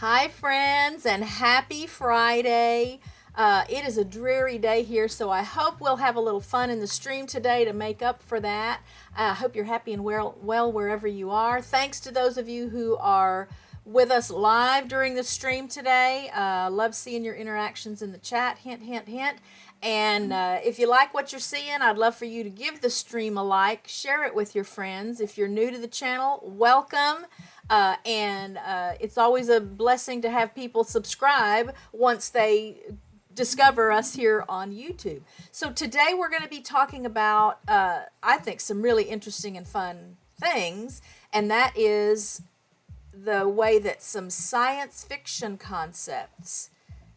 Hi, friends, and happy Friday. It is a dreary day here, so I hope we'll have a little fun in the stream today to make up for that. I hope you're happy and well wherever you are. Thanks to those of you who are with us live during the stream today. Love seeing your interactions in the chat. Hint, hint, hint. And if you like what you're seeing, I'd love for you to give the stream a like, share it with your friends. If you're new to the channel, welcome. And it's always a blessing to have people subscribe once they discover us here on YouTube. So today we're going to be talking about, I think, some really interesting and fun things, and that is the way that some science fiction concepts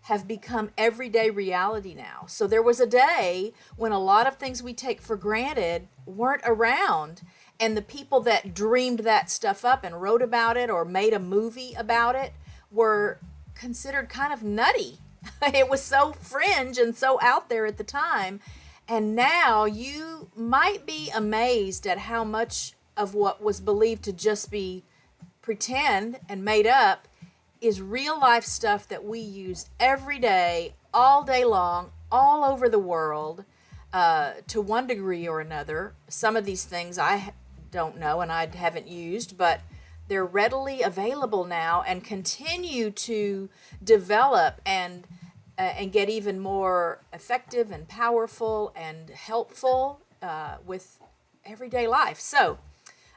have become everyday reality now. So there was a day when a lot of things we take for granted weren't around, and the people that dreamed that stuff up and wrote about it or made a movie about it were considered kind of nutty. It was so fringe and so out there at the time. And now you might be amazed at how much of what was believed to just be pretend and made up is real life stuff that we use every day, all day long, all over the world, to one degree or another. Some of these things I don't know and I haven't used, but they're readily available now and continue to develop and get even more effective and powerful and helpful with everyday life. So,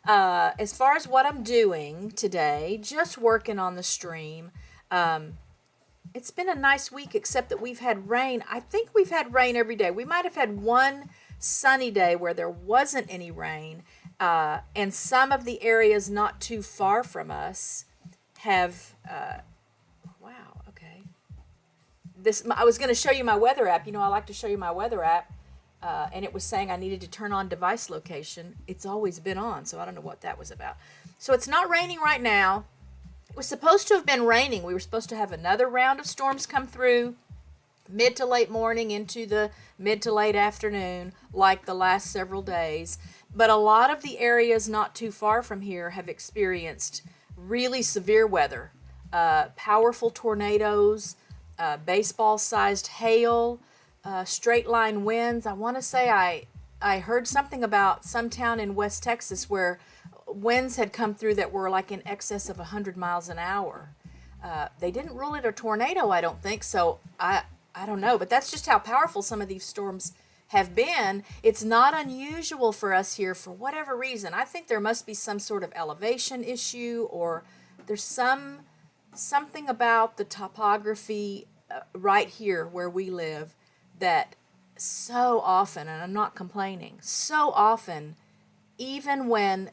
as far as what I'm doing today, just working on the stream. It's been a nice week, except that we've had rain. I think we've had rain every day. We might have had one sunny day where there wasn't any rain, and some of the areas not too far from us have. Wow. Okay. I was going to show you my weather app. You know, I like to show you my weather app. And it was saying I needed to turn on device location. It's always been on, so I don't know what that was about. So it's not raining right now. It was supposed to have been raining. We were supposed to have another round of storms come through mid to late morning into the mid to late afternoon, like the last several days. But a lot of the areas not too far from here have experienced really severe weather, powerful tornadoes, baseball-sized hail, straight line winds. I want to say I heard something about some town in West Texas where winds had come through that were like in excess of 100 miles an hour. They didn't rule it a tornado, I don't think, so I don't know, but that's just how powerful some of these storms have been. It's not unusual for us here for whatever reason. I think there must be some sort of elevation issue, or there's something about the topography right here where we live that so often, and I'm not complaining, so often, even when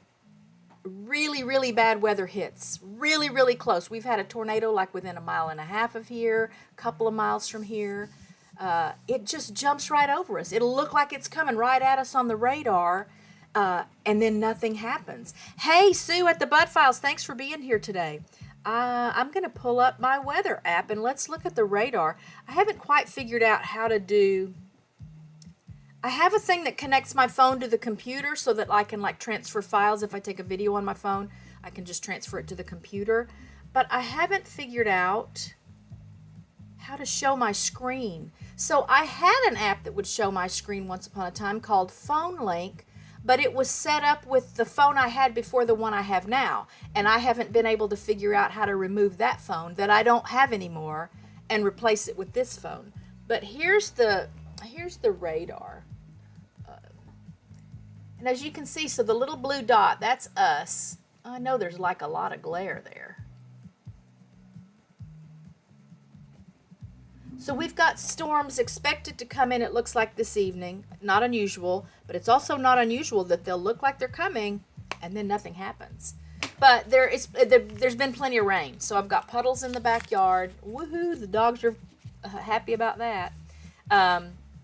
really, really bad weather hits, really, really close. We've had a tornado like within a mile and a half of here, a couple of miles from here. It just jumps right over us. It'll look like it's coming right at us on the radar, and then nothing happens. Hey, Sue at the Bud Files, thanks for being here today. I'm going to pull up my weather app and let's look at the radar. I haven't quite figured out how to do. I have a thing that connects my phone to the computer so that I can like transfer files. If I take a video on my phone, I can just transfer it to the computer. But I haven't figured out how to show my screen. So I had an app that would show my screen once upon a time called Phone Link, but it was set up with the phone I had before the one I have now. And I haven't been able to figure out how to remove that phone that I don't have anymore and replace it with this phone. But here's the radar. And as you can see, so the little blue dot, that's us. I know there's like a lot of glare there. So we've got storms expected to come in, it looks like this evening. Not unusual, but it's also not unusual that they'll look like they're coming and then nothing happens. But there's been plenty of rain. So I've got puddles in the backyard. Woohoo, the dogs are happy about that.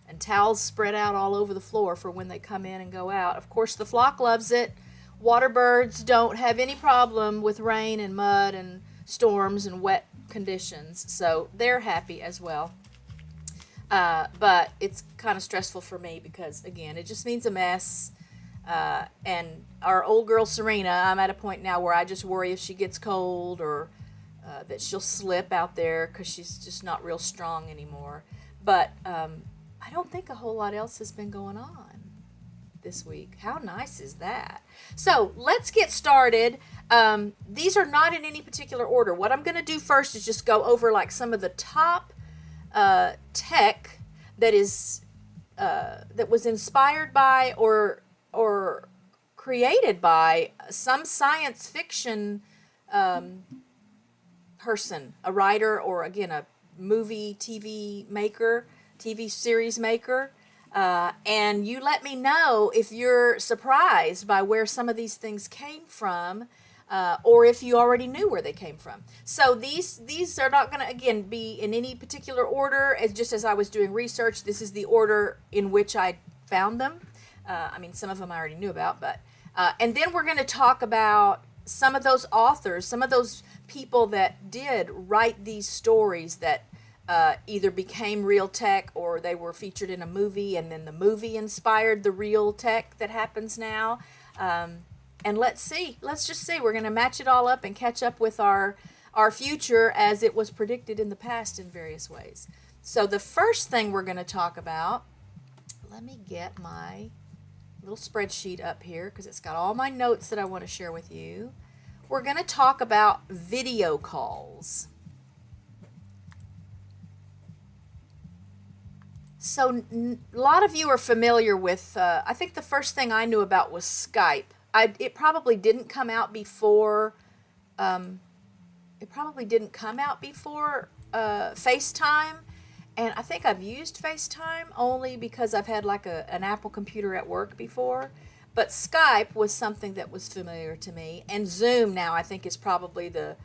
And towels spread out all over the floor for when they come in and go out. Of course, the flock loves it. Water birds don't have any problem with rain and mud and storms and wet conditions, so they're happy as well. But it's kind of stressful for me because, again, it just means a mess. And our old girl Serena, I'm at a point now where I just worry if she gets cold or that she'll slip out there because she's just not real strong anymore. But I don't think a whole lot else has been going on this week. How nice is that? So let's get started. These are not in any particular order. What I'm going to do first is just go over like some of the top tech that is that was inspired by or created by some science fiction person, a writer, or again a movie, TV maker, TV series maker. And you let me know if you're surprised by where some of these things came from, or if you already knew where they came from. So these are not going to, again, be in any particular order. As just as I was doing research, this is the order in which I found them. I mean, some of them I already knew about, but and then we're going to talk about some of those authors, some of those people that did write these stories that either became real tech or they were featured in a movie, and then the movie inspired the real tech that happens now. And let's just see. We're going to match it all up and catch up with our future as it was predicted in the past in various ways. So the first thing we're going to talk about, let me get my little spreadsheet up here because it's got all my notes that I want to share with you. We're going to talk about video calls. So a lot of you are familiar with, I think the first thing I knew about was Skype. It probably didn't come out before, FaceTime. And I think I've used FaceTime only because I've had like an Apple computer at work before. But Skype was something that was familiar to me. And Zoom now I think is probably the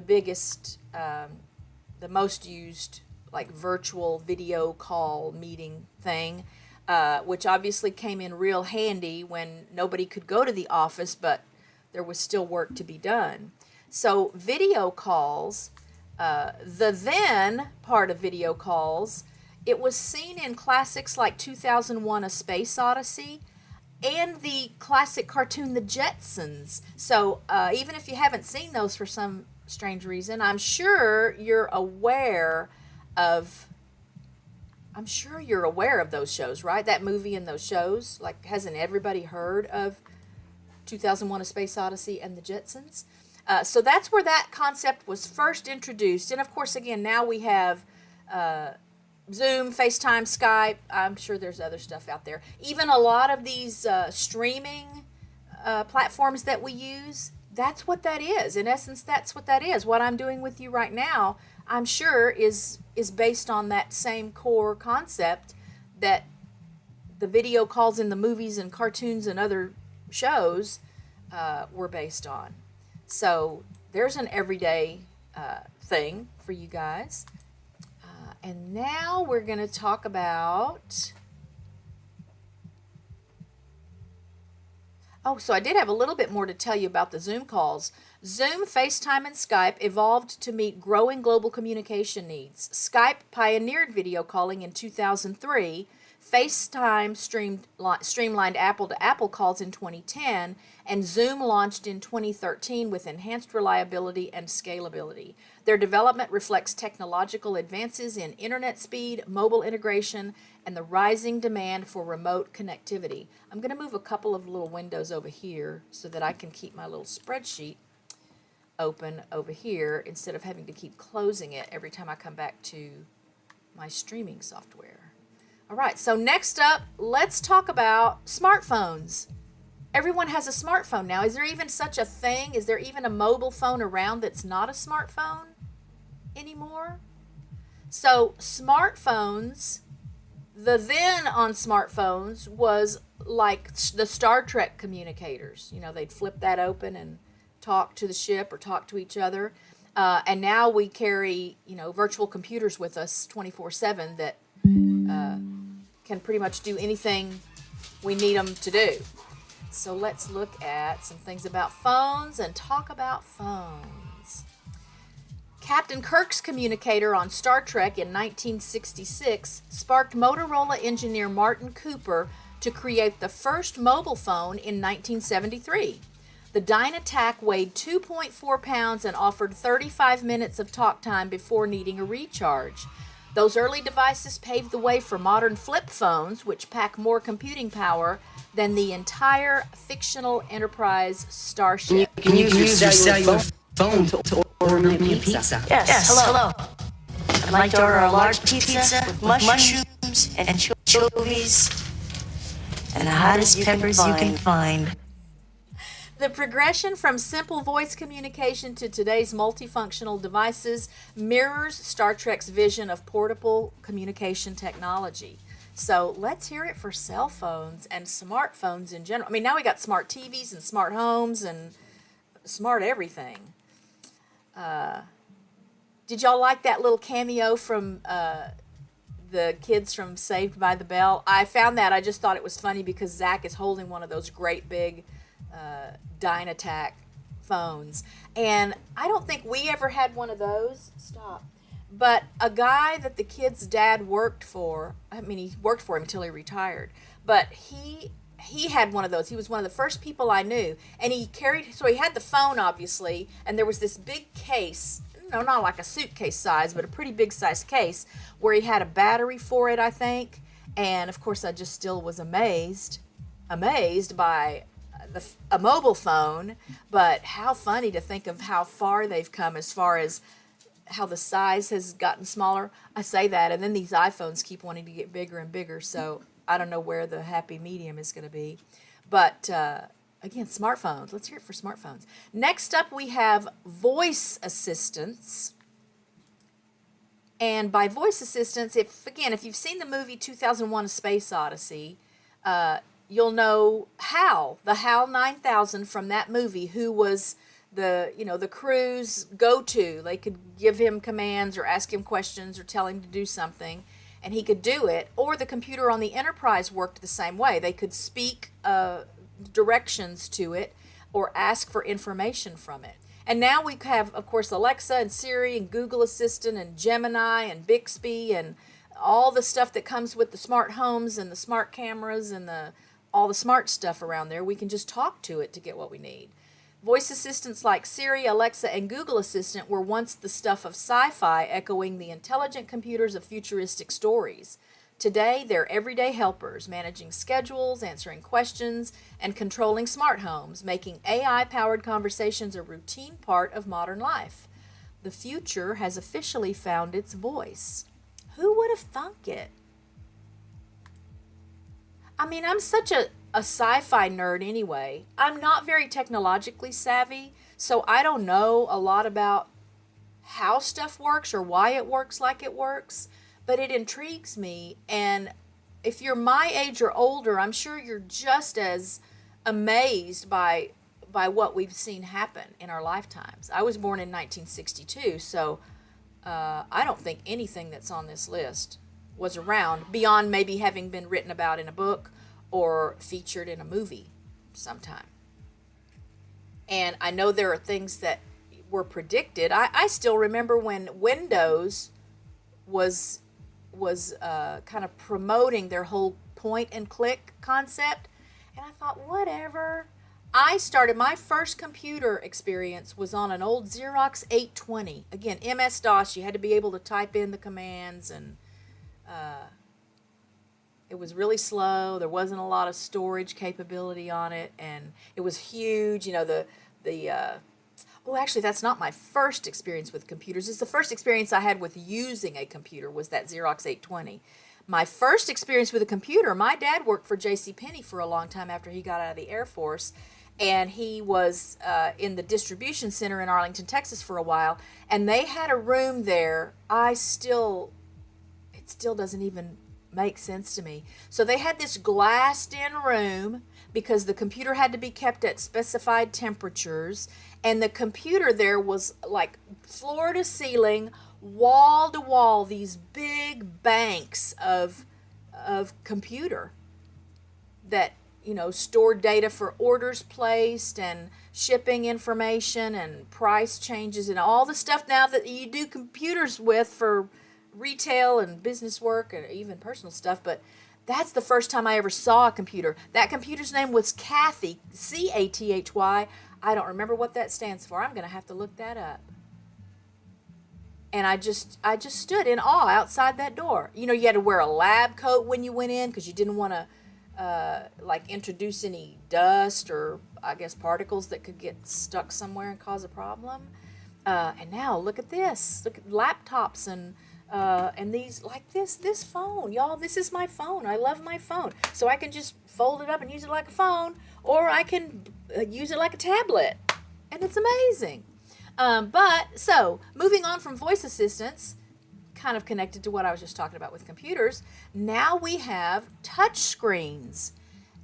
biggest, the most used like virtual video call meeting thing, which obviously came in real handy when nobody could go to the office, but there was still work to be done. So video calls, the then part of video calls, it was seen in classics like 2001: A Space Odyssey and the classic cartoon The Jetsons. So even if you haven't seen those for some strange reason, I'm sure you're aware of those shows, right? That movie and those shows. Like, hasn't everybody heard of 2001: A Space Odyssey and the Jetsons? So that's where that concept was first introduced. And of course, again, now we have Zoom, FaceTime, Skype. I'm sure there's other stuff out there. Even a lot of these streaming platforms that we use, that's what that is. In essence, that's what that is. What I'm doing with you right now, I'm sure is based on that same core concept that the video calls in the movies and cartoons and other shows were based on. So there's an everyday thing for you guys. And now we're going to talk about... Oh, so I did have a little bit more to tell you about the Zoom calls. Zoom, FaceTime, and Skype evolved to meet growing global communication needs. Skype pioneered video calling in 2003. FaceTime streamlined Apple-to-Apple calls in 2010, and Zoom launched in 2013 with enhanced reliability and scalability. Their development reflects technological advances in internet speed, mobile integration, and the rising demand for remote connectivity. I'm going to move a couple of little windows over here so that I can keep my little spreadsheet open over here instead of having to keep closing it every time I come back to my streaming software. All right, so next up, let's talk about smartphones. Everyone has a smartphone now. Is there even such a thing? Is there even a mobile phone around that's not a smartphone anymore? So smartphones, the then on smartphones was like the Star Trek communicators. You know, they'd flip that open and talk to the ship or talk to each other. And now we carry, virtual computers with us 24/7 that can pretty much do anything we need them to do. So let's look at some things about phones and talk about phones. Captain Kirk's communicator on Star Trek in 1966 sparked Motorola engineer Martin Cooper to create the first mobile phone in 1973. The Dynatac weighed 2.4 pounds and offered 35 minutes of talk time before needing a recharge. Those early devices paved the way for modern flip phones, which pack more computing power than the entire fictional Enterprise starship. You can use your cellular phone to order me a pizza. Yes, hello. I'd like to order a large pizza with mushrooms and anchovies and the hottest peppers you can find. The progression from simple voice communication to today's multifunctional devices mirrors Star Trek's vision of portable communication technology. So let's hear it for cell phones and smartphones in general. I mean, now we got smart TVs and smart homes and smart everything. Did y'all like that little cameo from the kids from Saved by the Bell? I found that. I just thought it was funny because Zach is holding one of those great big Dynatac phones. And I don't think we ever had one of those. Stop. But a guy that the kid's dad worked for, I mean, he worked for him until he retired, but he had one of those. He was one of the first people I knew. And he had the phone, obviously, and there was this big case, not like a suitcase size, but a pretty big size case, where he had a battery for it, I think. And, of course, I just still was amazed by a mobile phone, but how funny to think of how far they've come as far as how the size has gotten smaller. I say that, and then these iPhones keep wanting to get bigger and bigger, so I don't know where the happy medium is going to be. But, again, smartphones. Let's hear it for smartphones. Next up, we have voice assistants. And by voice assistants, if you've seen the movie 2001: A Space Odyssey, you'll know Hal, the HAL 9000 from that movie, who was the crew's go-to. They could give him commands or ask him questions or tell him to do something, and he could do it. Or the computer on the Enterprise worked the same way. They could speak directions to it or ask for information from it. And now we have, of course, Alexa and Siri and Google Assistant and Gemini and Bixby and all the stuff that comes with the smart homes and the smart cameras and all the smart stuff around there. We can just talk to it to get what we need. Voice assistants like Siri, Alexa, and Google Assistant were once the stuff of sci-fi, echoing the intelligent computers of futuristic stories. Today, they're everyday helpers, managing schedules, answering questions, and controlling smart homes, making AI-powered conversations a routine part of modern life. The future has officially found its voice. Who would have thunk it? I mean, I'm such a sci-fi nerd anyway. I'm not very technologically savvy, so I don't know a lot about how stuff works or why it works like it works, but it intrigues me. And if you're my age or older, I'm sure you're just as amazed by what we've seen happen in our lifetimes. I was born in 1962, so I don't think anything that's on this list was around beyond maybe having been written about in a book or featured in a movie sometime. And I know there are things that were predicted. I still remember when Windows was kind of promoting their whole point and click concept, and I thought, whatever. I started, my first computer experience was on an old Xerox 820. Again, MS-DOS, you had to be able to type in the commands, and it was really slow. There wasn't a lot of storage capability on it, and it was huge. Actually, that's not my first experience with computers. It's the first experience I had with using a computer was that Xerox 820. My first experience with a computer, my dad worked for JCPenney for a long time after he got out of the Air Force, and he was in the distribution center in Arlington, Texas for a while, and they had a room there. It still doesn't even make sense to me. So they had this glassed-in room because the computer had to be kept at specified temperatures, and the computer there was like floor to ceiling, wall to wall, these big banks of computer that stored data for orders placed and shipping information and price changes and all the stuff now that you do computers with for retail and business work and even personal stuff. But that's the first time I ever saw a computer. That computer's name was Cathy, Cathy. I don't remember what that stands for. I'm going to have to look that up. And I just stood in awe outside that door. You know, you had to wear a lab coat when you went in because you didn't want to like introduce any dust or I guess particles that could get stuck somewhere and cause a problem. And now look at this. Look at laptops and these, like this phone, y'all. This is my phone. I love my phone. So I can just fold it up and use it like a phone, or I can use it like a tablet, and it's amazing. So moving on from voice assistants, kind of connected to what I was just talking about with computers, now we have touch screens.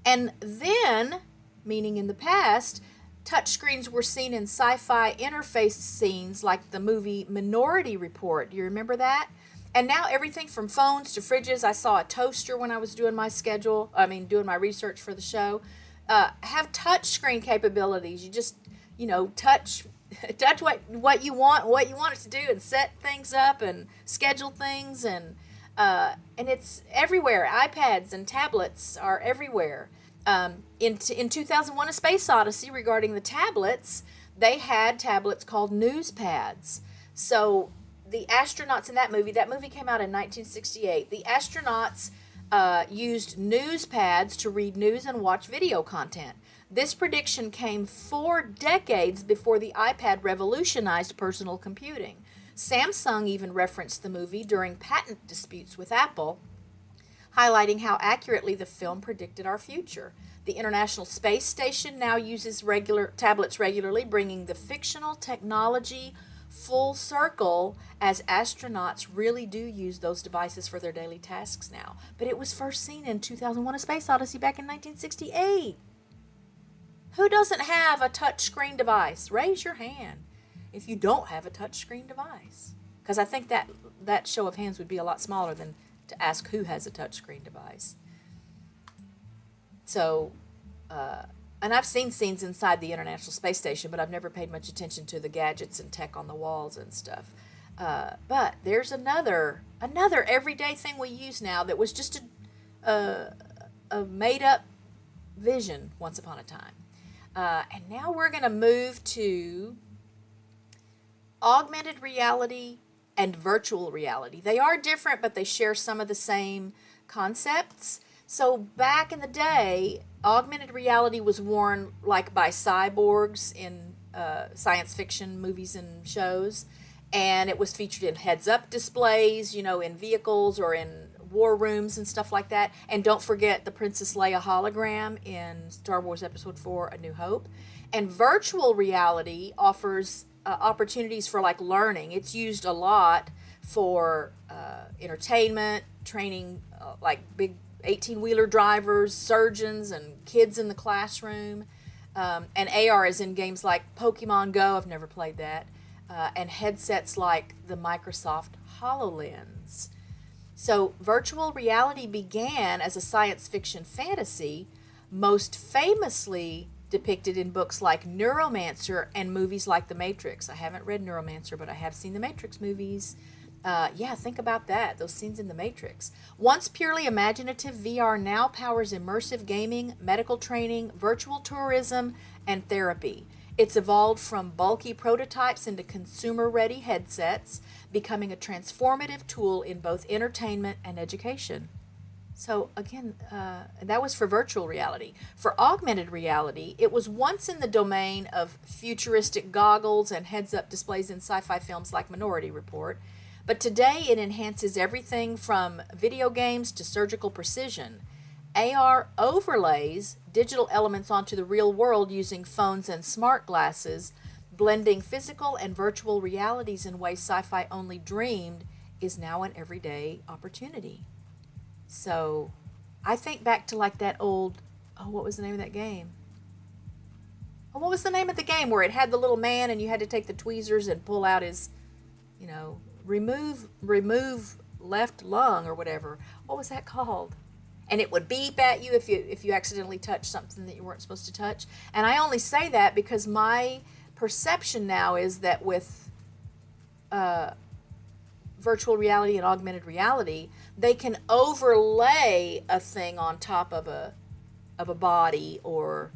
And then, meaning in the past, touchscreens were seen in sci-fi interface scenes like the movie Minority Report. Do you remember that? And now everything from phones to fridges. I saw a toaster when I was doing my doing my research for the show, have touchscreen capabilities. You just, touch what you want it to do, and set things up and schedule things, and it's everywhere. iPads and tablets are everywhere. In 2001: A Space Odyssey, regarding the tablets, they had tablets called news pads. So the astronauts in that movie came out in 1968. The astronauts used news pads to read news and watch video content. This prediction came 4 decades before the iPad revolutionized personal computing. Samsung even referenced the movie during patent disputes with Apple, highlighting how accurately the film predicted our future. The International Space Station now uses tablets regularly, bringing the fictional technology full circle, as astronauts really do use those devices for their daily tasks now. But it was first seen in 2001: A Space Odyssey back in 1968. Who doesn't have a touchscreen device? Raise your hand if you don't have a touchscreen device. Because I think that show of hands would be a lot smaller than to ask who has a touchscreen device. So, and I've seen scenes inside the International Space Station, but I've never paid much attention to the gadgets and tech on the walls and stuff. But there's another everyday thing we use now that was just a made-up vision once upon a time. And now we're going to move to augmented reality and virtual reality. They are different, but they share some of the same concepts. So back in the day, augmented reality was worn like by cyborgs in science fiction movies and shows, and it was featured in heads-up displays, in vehicles or in war rooms and stuff like that. And don't forget the Princess Leia hologram in Star Wars Episode 4, A New Hope. And virtual reality offers opportunities for like learning. It's used a lot for entertainment, training, like big 18-wheeler drivers, surgeons, and kids in the classroom. And AR is in games like Pokemon Go. I've never played that. And headsets like the Microsoft HoloLens. So virtual reality began as a science fiction fantasy, most famously depicted in books like Neuromancer and movies like The Matrix. I haven't read Neuromancer, but I have seen the Matrix movies. Think about that, those scenes in The Matrix. Once purely imaginative, VR now powers immersive gaming, medical training, virtual tourism, and therapy. It's evolved from bulky prototypes into consumer-ready headsets, becoming a transformative tool in both entertainment and education. So again, that was for virtual reality. For augmented reality, it was once in the domain of futuristic goggles and heads-up displays in sci-fi films like Minority Report, but today it enhances everything from video games to surgical precision. AR overlays digital elements onto the real world using phones and smart glasses, blending physical and virtual realities in ways sci-fi only dreamed, is now an everyday opportunity. So I think back to like that old, what was the name of that game? What was the name of the game where it had the little man and you had to take the tweezers and pull out his, remove left lung or whatever. What was that called? And it would beep at you if you accidentally touched something that you weren't supposed to touch. And I only say that because my perception now is that with virtual reality and augmented reality, they can overlay a thing on top of a body or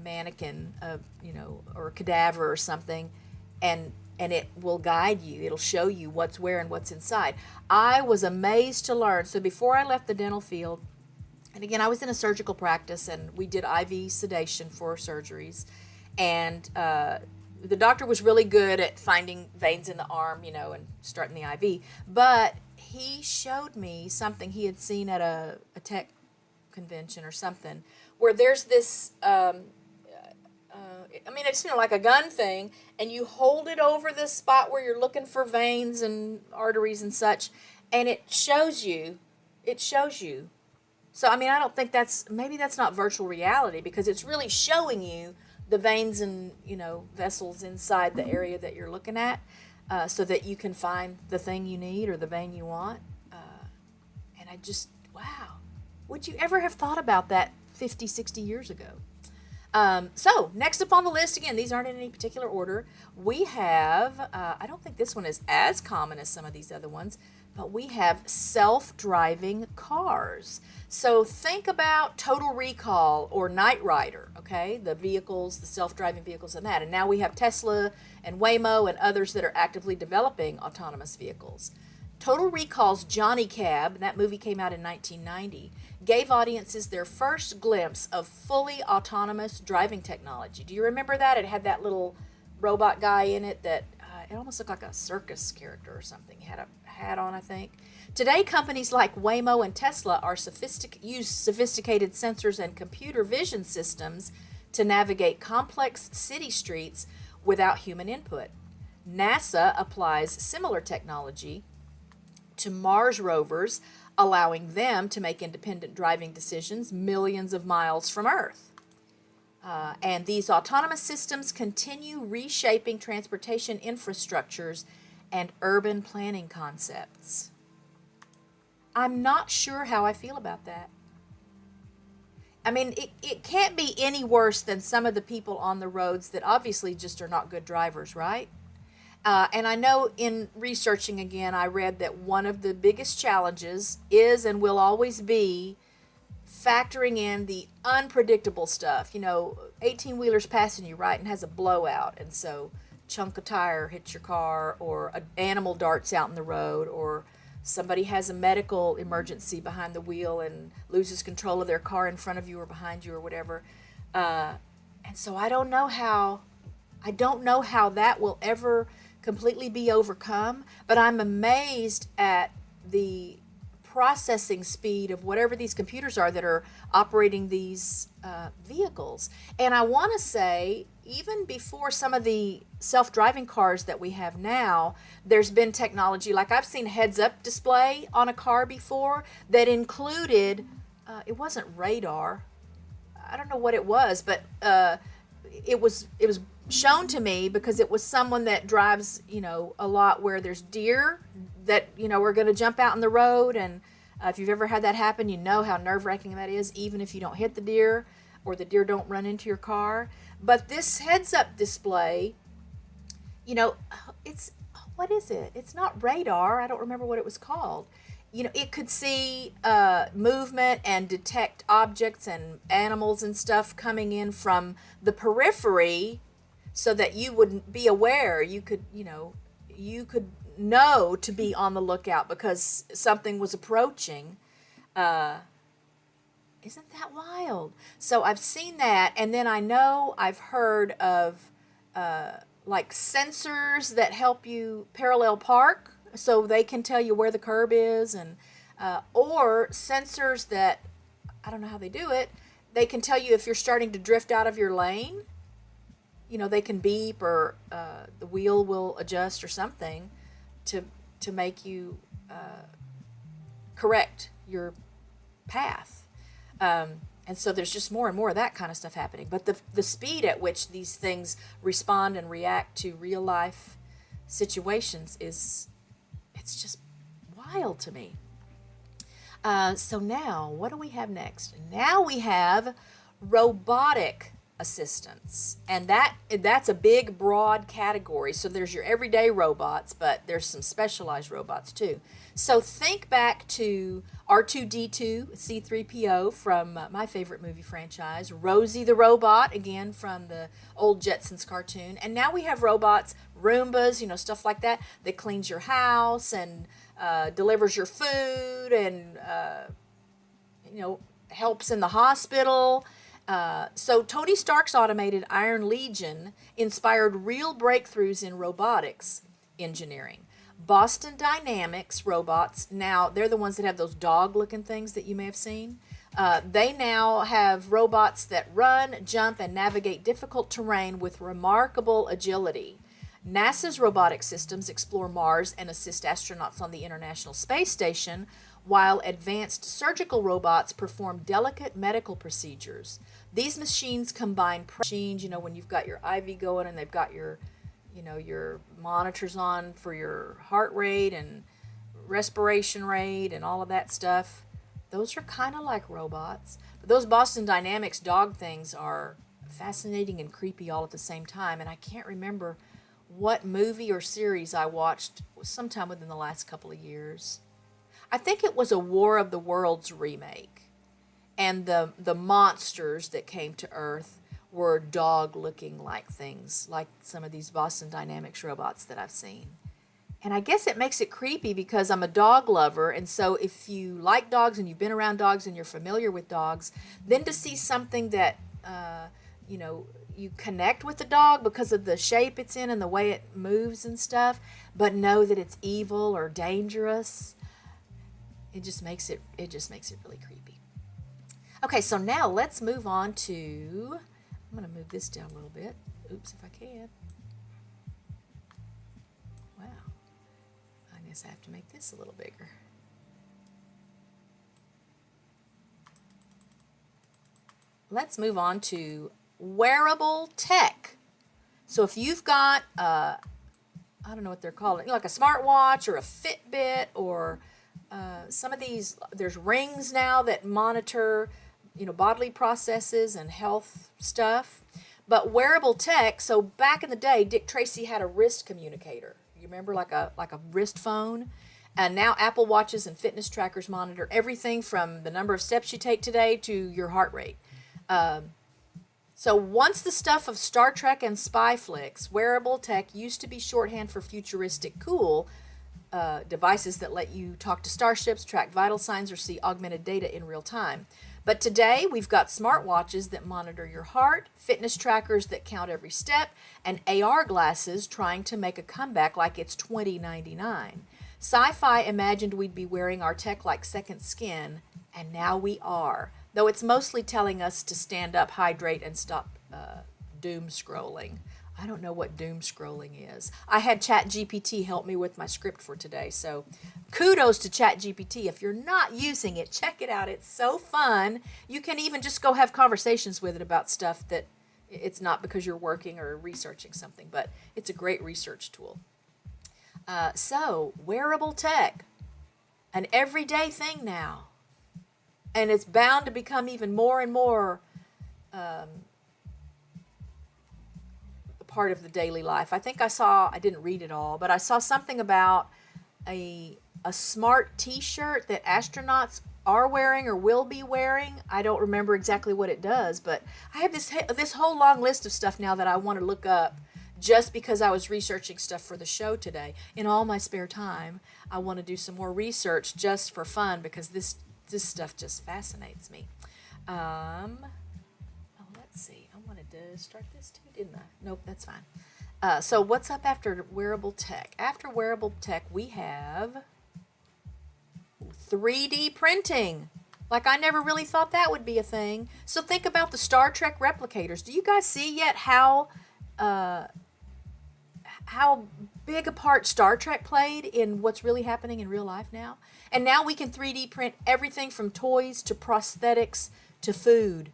mannequin, or a cadaver or something, and it will guide you. It'll show you what's where and what's inside. I was amazed to learn. So before I left the dental field, and again, I was in a surgical practice, and we did IV sedation for surgeries, and the doctor was really good at finding veins in the arm, and starting the IV. But he showed me something he had seen at a tech convention or something, where there's this, it's like a gun thing, and you hold it over this spot where you're looking for veins and arteries and such, and it shows you. So, I don't think maybe that's not virtual reality, because it's really showing you the veins and, vessels inside the area that you're looking at, so that you can find the thing you need or the vein you want. And I just, wow. Would you ever have thought about that 50, 60 years ago? So, next up on the list, again, these aren't in any particular order. We have, I don't think this one is as common as some of these other ones, but we have self-driving cars. So think about Total Recall or Knight Rider, okay? The vehicles, the self-driving vehicles and that. And now we have Tesla and Waymo and others that are actively developing autonomous vehicles. Total Recall's Johnny Cab, and that movie came out in 1990, gave audiences their first glimpse of fully autonomous driving technology. Do you remember that? It had that little robot guy in it that it almost looked like a circus character or something. He had a hat on, I think. Today, companies like Waymo and Tesla use sophisticated sensors and computer vision systems to navigate complex city streets without human input. NASA applies similar technology to Mars rovers, allowing them to make independent driving decisions millions of miles from Earth. And these autonomous systems continue reshaping transportation infrastructures and urban planning concepts. I'm not sure how I feel about that. It can't be any worse than some of the people on the roads that obviously just are not good drivers, right? And I know in researching again, I read that one of the biggest challenges is and will always be factoring in the unpredictable stuff. 18-wheeler's passing you, right, and has a blowout, and so chunk of tire hits your car, or an animal darts out in the road, or somebody has a medical emergency behind the wheel and loses control of their car in front of you or behind you or whatever. And so I don't know how that will ever completely be overcome, but I'm amazed at the processing speed of whatever these computers are that are operating these vehicles. And I want to say, even before some of the self-driving cars that we have now, there's been technology, like I've seen heads-up display on a car before that included, it wasn't radar, I don't know what it was, but it was shown to me because it was someone that drives, a lot where there's deer that, are going to jump out in the road. And if you've ever had that happen, you know how nerve-wracking that is, even if you don't hit the deer or the deer don't run into your car. But this heads-up display, what is it? It's not radar. I don't remember what it was called. It could see movement and detect objects and animals and stuff coming in from the periphery, so that you wouldn't be aware. You could know to be on the lookout because something was approaching. Isn't that wild? So I've seen that, and then I know I've heard of like sensors that help you parallel park, so they can tell you where the curb is, and or sensors that, I don't know how they do it, they can tell you if you're starting to drift out of your lane. They can beep, or the wheel will adjust or something to make you correct your path. And so there's just more and more of that kind of stuff happening. But the speed at which these things respond and react to real life situations it's just wild to me. So now, what do we have next? Now we have robotic assistants, and that's a big broad category. So there's your everyday robots, but there's some specialized robots too. So think back to R2D2, C3PO from my favorite movie franchise, Rosie the robot, again from the old Jetsons cartoon, and now we have robots, Roombas, stuff like that, that cleans your house and delivers your food and helps in the hospital. So Tony Stark's automated Iron Legion inspired real breakthroughs in robotics engineering. Boston Dynamics robots, now they're the ones that have those dog-looking things that you may have seen. They now have robots that run, jump, and navigate difficult terrain with remarkable agility. NASA's robotic systems explore Mars and assist astronauts on the International Space Station, while advanced surgical robots perform delicate medical procedures. These machines combine machines, when you've got your IV going and they've got your monitors on for your heart rate and respiration rate and all of that stuff. Those are kind of like robots. But those Boston Dynamics dog things are fascinating and creepy all at the same time. And I can't remember what movie or series I watched sometime within the last couple of years. I think it was a War of the Worlds remake, and the monsters that came to Earth were dog-looking like things, like some of these Boston Dynamics robots that I've seen. And I guess it makes it creepy because I'm a dog lover, and so if you like dogs and you've been around dogs and you're familiar with dogs, then to see something that you connect with the dog because of the shape it's in and the way it moves and stuff, but know that it's evil or dangerous, it just makes it really creepy. Okay, so now let's move on to, I'm going to move this down a little bit. Oops, if I can. Wow. I guess I have to make this a little bigger. Let's move on to wearable tech. So if you've got, I don't know what they're called, like a smartwatch or a Fitbit or some of these, there's rings now that monitor, bodily processes and health stuff. But wearable tech, so back in the day, Dick Tracy had a wrist communicator. You remember, like a wrist phone? And now Apple Watches and fitness trackers monitor everything from the number of steps you take today to your heart rate. So once the stuff of Star Trek and spy flicks, wearable tech used to be shorthand for futuristic cool devices that let you talk to starships, track vital signs, or see augmented data in real time. But today we've got smartwatches that monitor your heart, fitness trackers that count every step, and AR glasses trying to make a comeback like it's 2099. Sci-fi imagined we'd be wearing our tech like second skin, and now we are. Though it's mostly telling us to stand up, hydrate, and stop doom scrolling. I don't know what doom scrolling is. I had ChatGPT help me with my script for today, so kudos to ChatGPT. If you're not using it, check it out. It's so fun. You can even just go have conversations with it about stuff that it's not because you're working or researching something, but it's a great research tool. So, wearable tech, an everyday thing now. And it's bound to become even more and more part of the daily life. I think I didn't read it all, but I saw something about a smart t-shirt that astronauts are wearing or will be wearing. I don't remember exactly what it does, but I have this whole long list of stuff now that I want to look up just because I was researching stuff for the show today. In all my spare time, I want to do some more research just for fun because this stuff just fascinates me. Let's see. I wanted to start this too, didn't I? Nope, that's fine. So what's up after wearable tech? After wearable tech, we have 3D printing. Like, I never really thought that would be a thing. So think about the Star Trek replicators. Do you guys see yet how big a part Star Trek played in what's really happening in real life now? And now we can 3D print everything from toys to prosthetics to food.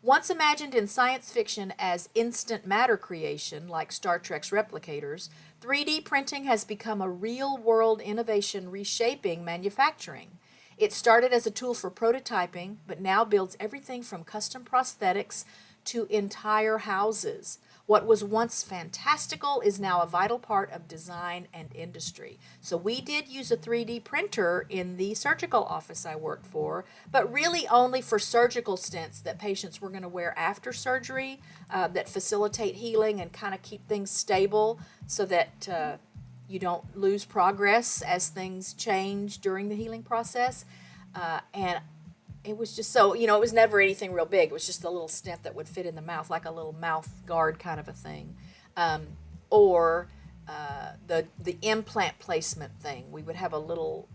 Once imagined in science fiction as instant matter creation, like Star Trek's replicators, 3D printing has become a real-world innovation reshaping manufacturing. It started as a tool for prototyping, but now builds everything from custom prosthetics to entire houses. What was once fantastical is now a vital part of design and industry. So we did use a 3D printer in the surgical office I worked for, but really only for surgical stents that patients were going to wear after surgery, that facilitate healing and kind of keep things stable so that you don't lose progress as things change during the healing process. And it was just so, it was never anything real big. It was just a little stent that would fit in the mouth, like a little mouth guard kind of a thing. Or the implant placement thing. We would have a little,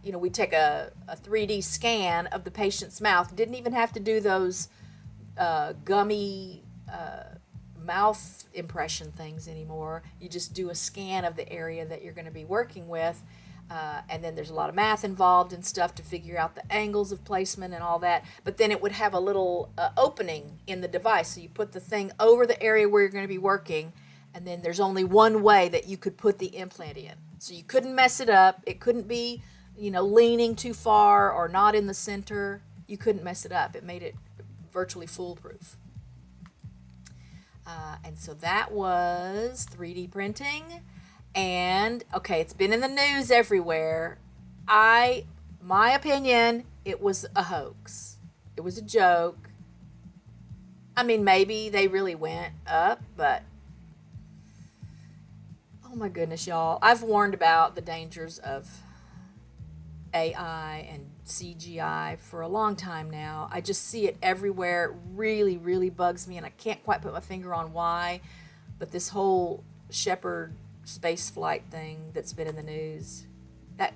we'd take a 3D scan of the patient's mouth. Didn't even have to do those gummy mouth impression things anymore. You just do a scan of the area that you're going to be working with. And then there's a lot of math involved and stuff to figure out the angles of placement and all that. But then it would have a little opening in the device. So you put the thing over the area where you're going to be working, and then there's only one way that you could put the implant in. So you couldn't mess it up. It couldn't be, leaning too far or not in the center. You couldn't mess it up. It made it virtually foolproof. And so that was 3D printing. And, okay, it's been in the news everywhere. My opinion, it was a hoax. It was a joke. I mean, maybe they really went up, but, oh my goodness, y'all. I've warned about the dangers of AI and CGI for a long time now. I just see it everywhere. It really, really bugs me, and I can't quite put my finger on why. But this whole Shepherd space flight thing that's been in the news, that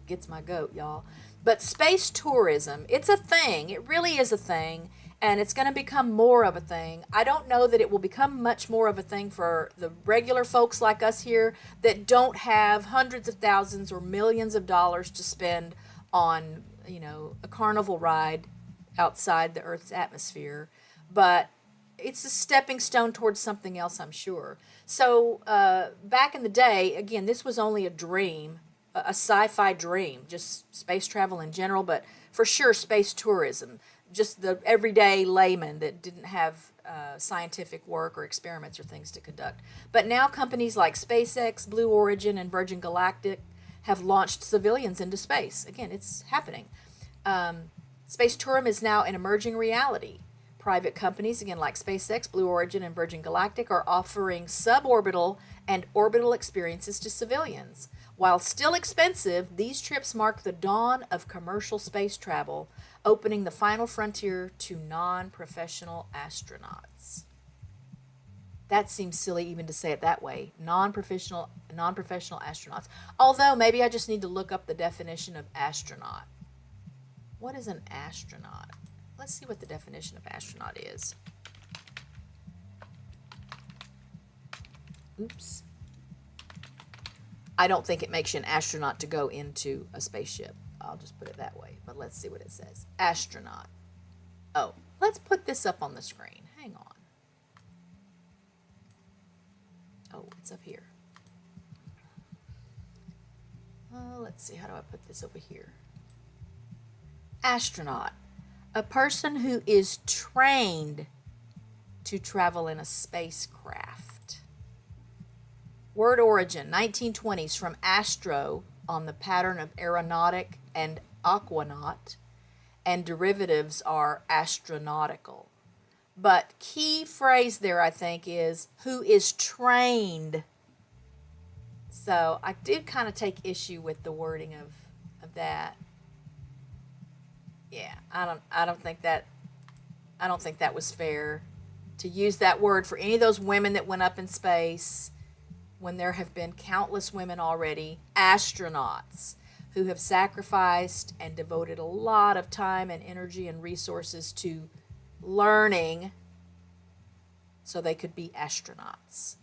gets my goat, y'all. But space tourism, it's a thing. It really is a thing, and it's going to become more of a thing. I don't know that it will become much more of a thing for the regular folks like us here that don't have hundreds of thousands or millions of dollars to spend on, a carnival ride outside the Earth's atmosphere. But it's a stepping stone towards something else, I'm sure. So back in the day, again, this was only a dream, a sci-fi dream, just space travel in general, but for sure space tourism, just the everyday layman that didn't have scientific work or experiments or things to conduct. But now companies like SpaceX, Blue Origin, and Virgin Galactic have launched civilians into space. Again, it's happening. Space tourism is now an emerging reality. Private companies, again, like SpaceX, Blue Origin, and Virgin Galactic, are offering suborbital and orbital experiences to civilians. While still expensive, these trips mark the dawn of commercial space travel, opening the final frontier to non-professional astronauts. That seems silly even to say it that way. Non-professional astronauts. Although maybe I just need to look up the definition of astronaut. What is an astronaut? Let's see what the definition of astronaut is. Oops. I don't think it makes you an astronaut to go into a spaceship. I'll just put it that way. But let's see what it says. Astronaut. Oh, let's put this up on the screen. Hang on. Oh, it's up here. Let's see. How do I put this over here? Astronaut. A person who is trained to travel in a spacecraft. Word origin, 1920s, from astro, on the pattern of aeronautic and aquanaut, and derivatives are astronautical. But key phrase there, I think, is who is trained. So I did kind of take issue with the wording of that. Yeah, I don't think that was fair to use that word for any of those women that went up in space, when there have been countless women already, astronauts, who have sacrificed and devoted a lot of time and energy and resources to learning so they could be astronauts.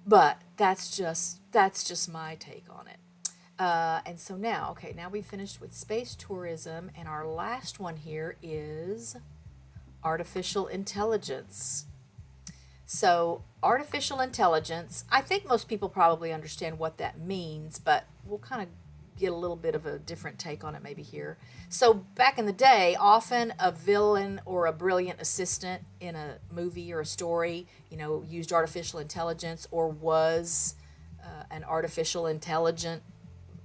But that's just my take on it. And so now we finished with space tourism, and our last one here is artificial intelligence. So artificial intelligence, I think most people probably understand what that means, but we'll kind of get a little bit of a different take on it maybe here. So back in the day, often a villain or a brilliant assistant in a movie or a story, used artificial intelligence or was an artificial intelligent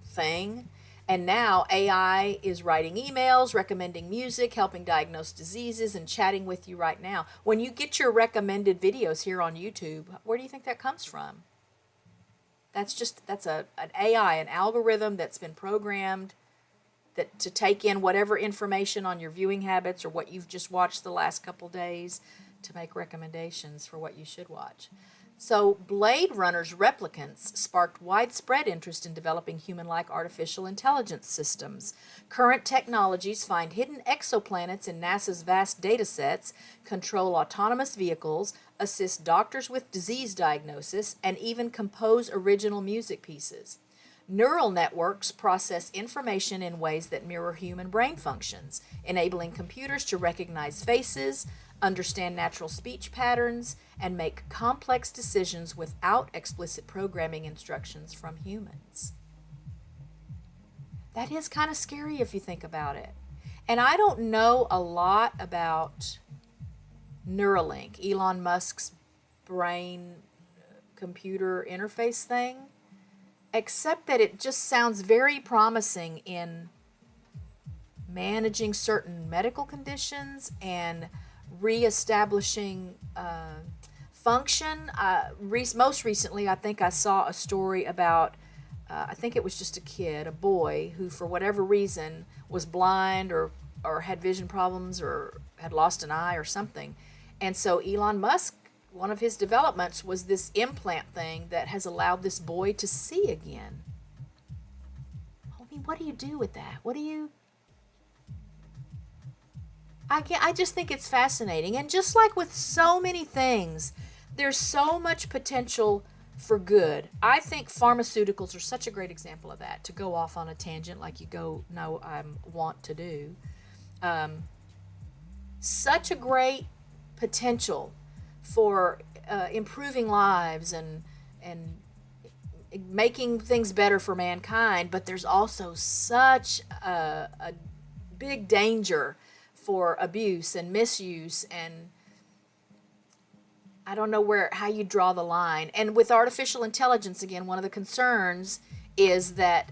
thing. And now AI is writing emails, recommending music, helping diagnose diseases, and chatting with you right now. When you get your recommended videos here on YouTube, where do you think that comes from? That's an AI, an algorithm that's been programmed to take in whatever information on your viewing habits or what you've just watched the last couple days to make recommendations for what you should watch. So Blade Runner's replicants sparked widespread interest in developing human-like artificial intelligence systems. Current technologies find hidden exoplanets in NASA's vast data sets, control autonomous vehicles, assist doctors with disease diagnosis, and even compose original music pieces. Neural networks process information in ways that mirror human brain functions, enabling computers to recognize faces, understand natural speech patterns, and make complex decisions without explicit programming instructions from humans. That is kind of scary if you think about it. And I don't know a lot about Neuralink, Elon Musk's brain computer interface thing, except that it just sounds very promising in managing certain medical conditions and reestablishing function. Most recently, I think I saw a story about, I think it was just a boy who for whatever reason was blind or had vision problems or had lost an eye or something. And so Elon Musk, one of his developments was this implant thing that has allowed this boy to see again. I mean, what do you do with that? I just think it's fascinating. And just like with so many things, there's so much potential for good. I think pharmaceuticals are such a great example of that, to go off on a tangent like I want to do. Such a great potential for improving lives and making things better for mankind, but there's also such a big danger for abuse and misuse, and I don't know how you draw the line. And with artificial intelligence, again, one of the concerns is that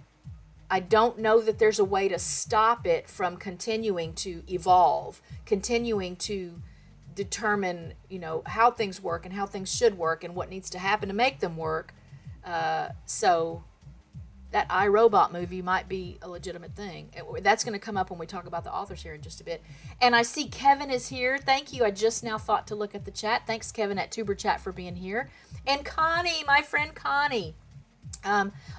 I don't know that there's a way to stop it from continuing to evolve, continuing to determine, how things work and how things should work and what needs to happen to make them work. So that iRobot movie might be a legitimate thing. That's going to come up when we talk about the authors here in just a bit. And I see Kevin is here. Thank you. I just now thought to look at the chat. Thanks, Kevin at Tuber Chat, for being here. And Connie, my friend Connie.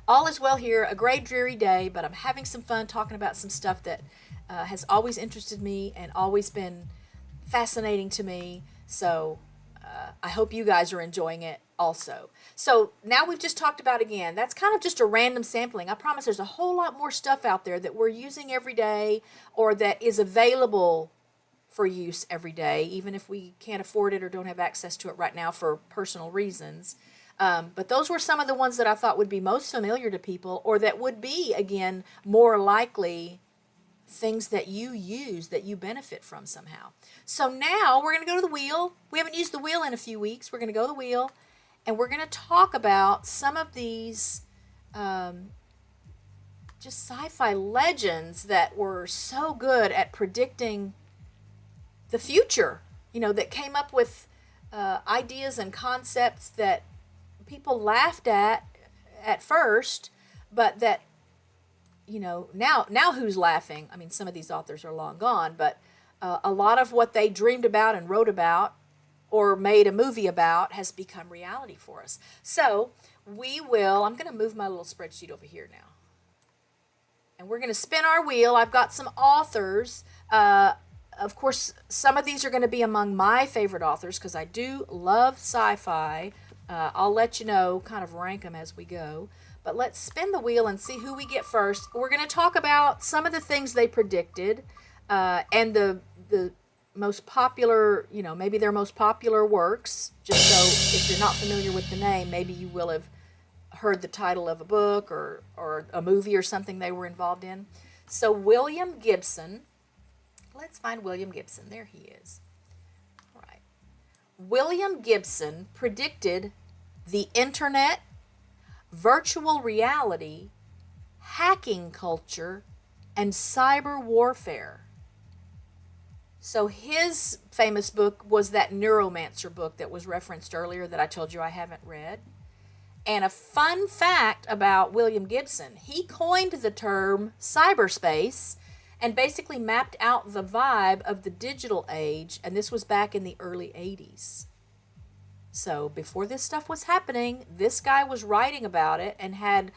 All is well here. A gray, dreary day, but I'm having some fun talking about some stuff that has always interested me and always been fascinating to me. So I hope you guys are enjoying it also. So now we've just talked about, again, that's kind of just a random sampling. I promise there's a whole lot more stuff out there that we're using every day or that is available for use every day, even if we can't afford it or don't have access to it right now for personal reasons. But those were some of the ones that I thought would be most familiar to people, or that would be, again, more likely things that you use, that you benefit from somehow. So now we're going to go to the wheel. We haven't used the wheel in a few weeks. We're going to go to the wheel, and we're going to talk about some of these just sci-fi legends that were so good at predicting the future, that came up with ideas and concepts that people laughed at first, but that, now who's laughing? I mean, some of these authors are long gone, but a lot of what they dreamed about and wrote about or made a movie about has become reality for us. So I'm going to move my little spreadsheet over here now. And we're going to spin our wheel. I've got some authors. Of course, some of these are going to be among my favorite authors because I do love sci-fi. I'll let you know, kind of rank them as we go. But let's spin the wheel and see who we get first. We're going to talk about some of the things they predicted and the most popular, maybe their most popular works. Just so if you're not familiar with the name, maybe you will have heard the title of a book or a movie or something they were involved in. So William Gibson, let's find William Gibson. There he is. All right. William Gibson predicted the internet, virtual reality, hacking culture, and cyber warfare. So his famous book was that Neuromancer book that was referenced earlier that I told you I haven't read. And a fun fact about William Gibson, he coined the term cyberspace and basically mapped out the vibe of the digital age, and this was back in the early 80s. So before this stuff was happening, this guy was writing about it and had,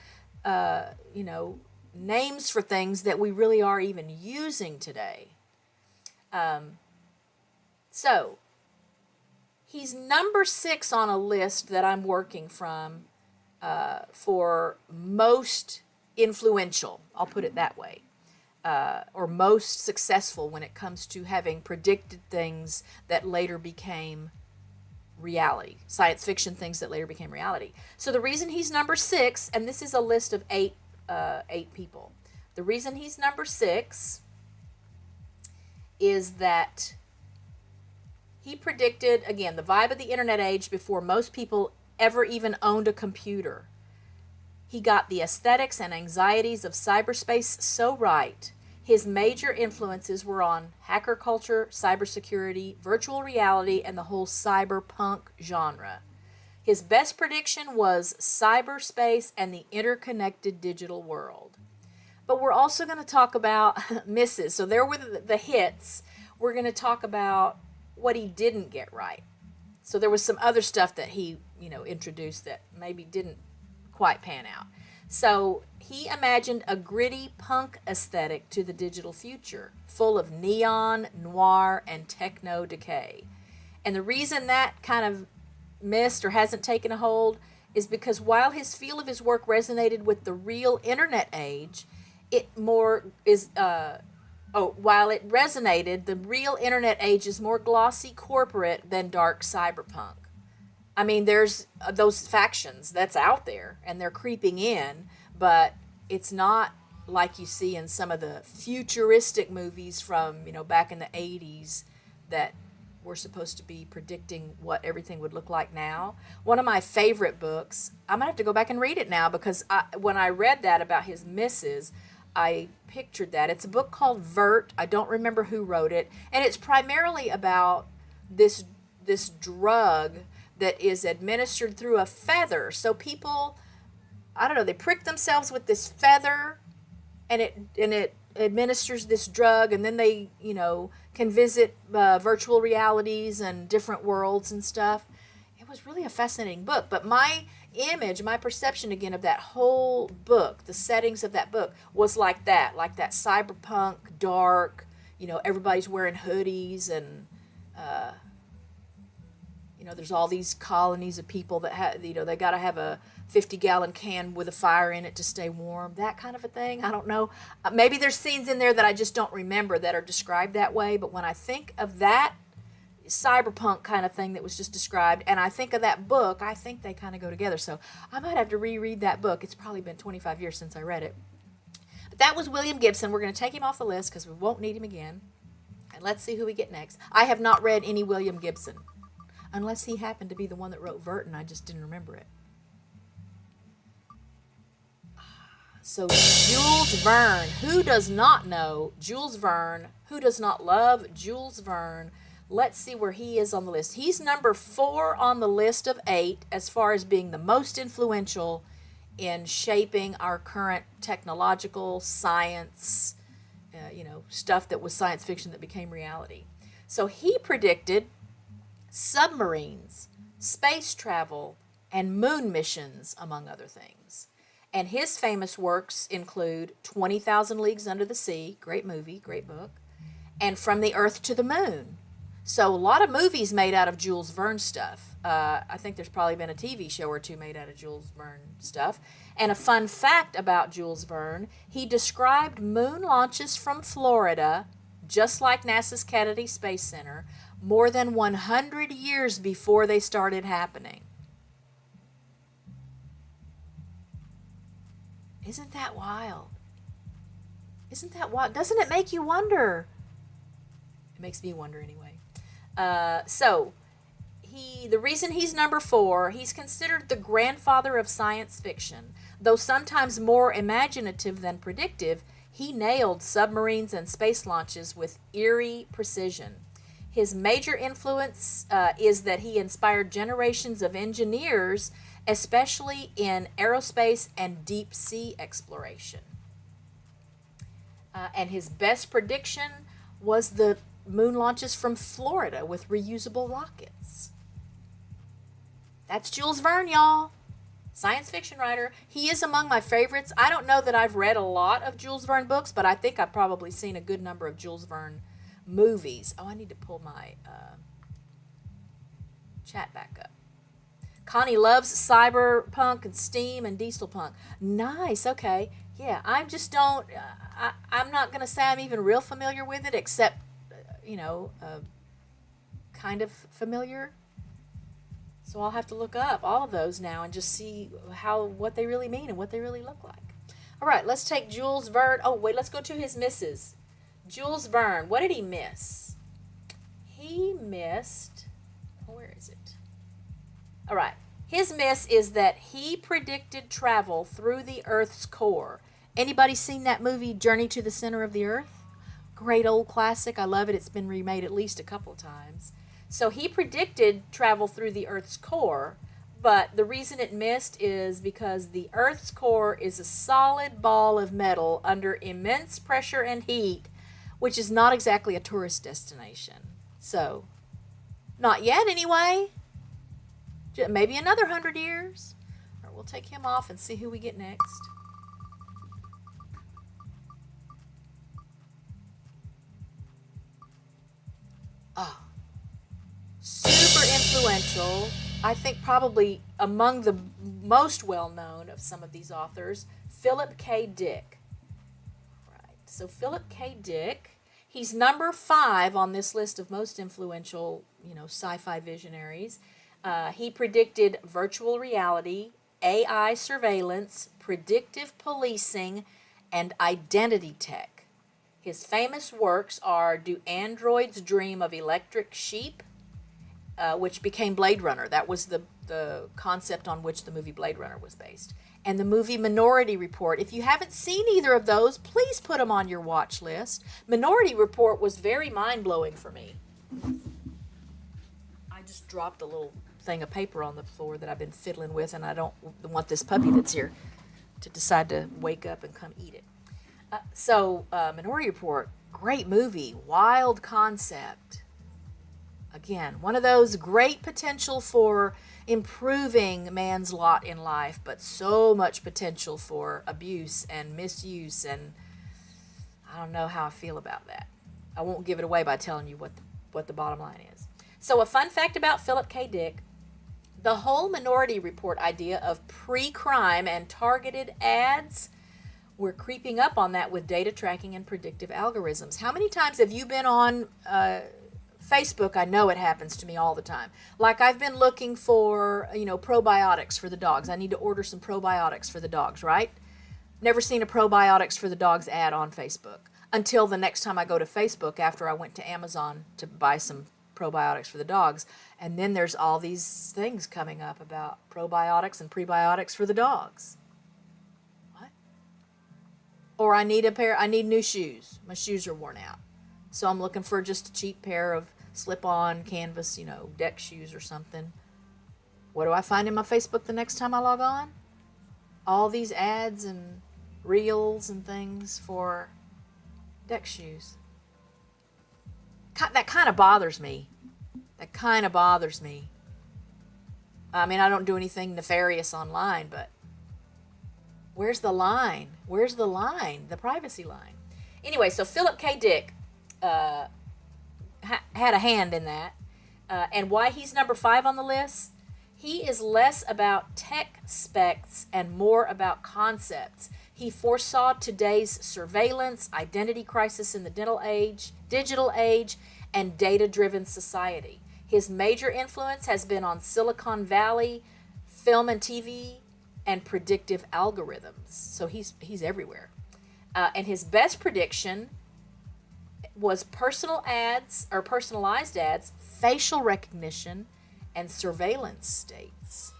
names for things that we really are even using today. So he's number 6 on a list that I'm working from for most influential, I'll put it that way, or most successful when it comes to having predicted things that later became reality, science fiction things that later became reality. So the reason he's number 6, and this is a list of eight people, the reason he's number 6 is that he predicted, again, the vibe of the internet age before most people ever even owned a computer. He got the aesthetics and anxieties of cyberspace so right. His major influences were on hacker culture, cybersecurity, virtual reality, and the whole cyberpunk genre. His best prediction was cyberspace and the interconnected digital world. But we're also going to talk about misses. So there were the hits. We're going to talk about what he didn't get right. So there was some other stuff that he, introduced that maybe didn't quite pan out. So he imagined a gritty punk aesthetic to the digital future, full of neon, noir, and techno decay. And the reason that kind of missed or hasn't taken a hold is because while his feel of his work resonated with the real internet age, while it resonated, the real internet age is more glossy corporate than dark cyberpunk. I mean, there's those factions that's out there and they're creeping in, but it's not like you see in some of the futuristic movies from, back in the 80s that were supposed to be predicting what everything would look like now. One of my favorite books, I'm going to have to go back and read it now because when I read that about his misses, I pictured that. It's a book called Vert. I don't remember who wrote it. And it's primarily about this drug that is administered through a feather. So people, they prick themselves with this feather and it administers this drug, and then they, can visit virtual realities and different worlds and stuff. It was really a fascinating book. But my perception again of that whole book, the settings of that book was like that cyberpunk, dark, everybody's wearing hoodies and, there's all these colonies of people that have, they got to have a 50-gallon can with a fire in it to stay warm, that kind of a thing. I don't know. Maybe there's scenes in there that I just don't remember that are described that way. But when I think of that cyberpunk kind of thing that was just described, and I think of that book, I think they kind of go together. So I might have to reread that book. It's probably been 25 years since I read it. But that was William Gibson. We're going to take him off the list because we won't need him again. And let's see who we get next. I have not read any William Gibson, unless he happened to be the one that wrote Vert and I just didn't remember it. So Jules Verne. Who does not know Jules Verne? Who does not love Jules Verne? Let's see where he is on the list. He's number 4 on the list of 8 as far as being the most influential in shaping our current technological science, stuff that was science fiction that became reality. So he predicted submarines, space travel, and moon missions, among other things. And his famous works include 20,000 Leagues Under the Sea, great movie, great book, and From the Earth to the Moon. So a lot of movies made out of Jules Verne stuff. I think there's probably been a TV show or two made out of Jules Verne stuff. And a fun fact about Jules Verne, he described moon launches from Florida, just like NASA's Kennedy Space Center, more than 100 years before they started happening. Isn't that wild? Isn't that wild? Doesn't it make you wonder? It makes me wonder anyway. The reason he's number 4, he's considered the grandfather of science fiction. Though sometimes more imaginative than predictive, he nailed submarines and space launches with eerie precision. His major influence is that he inspired generations of engineers, especially in aerospace and deep sea exploration. And his best prediction was the moon launches from Florida with reusable rockets. That's Jules Verne, y'all. Science fiction writer. He is among my favorites. I don't know that I've read a lot of Jules Verne books, but I think I've probably seen a good number of Jules Verne movies. Oh, I need to pull my chat back up. Connie loves cyberpunk and steam and diesel punk. Nice, okay. Yeah, I just don't, I'm not going to say I'm even real familiar with it, except, kind of familiar. So I'll have to look up all of those now and just see what they really mean and what they really look like. All right, let's take Jules Verne. Oh, wait, let's go to his misses. Jules Verne, what did he miss? He missed, where is it? All right, his miss is that he predicted travel through the Earth's core. Anybody seen that movie, Journey to the Center of the Earth? Great old classic. I love it. It's been remade at least a couple of times. So he predicted travel through the Earth's core, but the reason it missed is because the Earth's core is a solid ball of metal under immense pressure and heat, which is not exactly a tourist destination. So, not yet anyway. Maybe another 100 years. Or we'll take him off and see who we get next. Oh. Super influential. I think probably among the most well-known of some of these authors, Philip K. Dick. Right. So Philip K. Dick, he's number 5 on this list of most influential, sci-fi visionaries. He predicted virtual reality, AI surveillance, predictive policing, and identity tech. His famous works are Do Androids Dream of Electric Sheep? Which became Blade Runner. That was the concept on which the movie Blade Runner was based. And the movie Minority Report. If you haven't seen either of those, please put them on your watch list. Minority Report was very mind-blowing for me. I just dropped a little thing of paper on the floor that I've been fiddling with, and I don't want this puppy that's here to decide to wake up and come eat it. Minority Report, great movie, wild concept. Again, one of those great potential for improving man's lot in life, but so much potential for abuse and misuse, and I don't know how I feel about that. I won't give it away by telling you what the bottom line is. So a fun fact about Philip K. Dick, the whole Minority Report idea of pre-crime and targeted ads, we're creeping up on that with data tracking and predictive algorithms. How many times have you been on Facebook? I know it happens to me all the time. Like I've been looking for, probiotics for the dogs. I need to order some probiotics for the dogs, right? Never seen a probiotics for the dogs ad on Facebook until the next time I go to Facebook after I went to Amazon to buy some probiotics for the dogs. And then there's all these things coming up about probiotics and prebiotics for the dogs. What? Or I need new shoes. My shoes are worn out. So I'm looking for just a cheap pair of slip-on canvas, deck shoes or something. What do I find in my Facebook the next time I log on? All these ads and reels and things for deck shoes. That kind of bothers me. I mean, I don't do anything nefarious online, but where's the line? The privacy line. Anyway, so Philip K. Dick had a hand in that. And why he's number 5 on the list? He is less about tech specs and more about concepts. He foresaw today's surveillance, identity crisis in the digital age, and data-driven society. His major influence has been on Silicon Valley, film and TV, and predictive algorithms. So he's everywhere. And his best prediction was personalized ads, facial recognition, and surveillance states.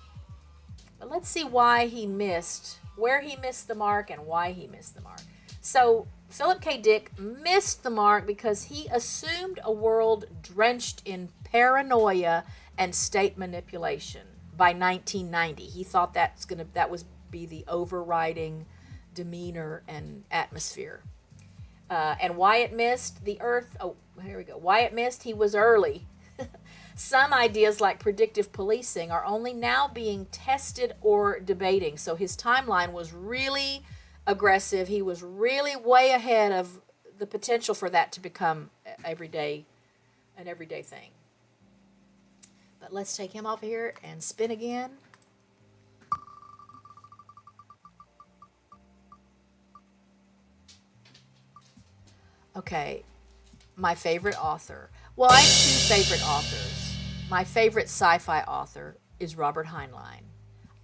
But let's see where he missed the mark and why he missed the mark. So Philip K. Dick missed the mark because he assumed a world drenched in paranoia and state manipulation by 1990. He thought that was be the overriding demeanor and atmosphere. And Wyatt missed the Earth. Oh, here we go. Wyatt missed. He was early. Some ideas like predictive policing are only now being tested or debating. So his timeline was really aggressive. He was really way ahead of the potential for that to become an everyday thing. But let's take him off here and spin again. Okay, my favorite author. Well, I have two favorite authors. My favorite sci-fi author is Robert Heinlein.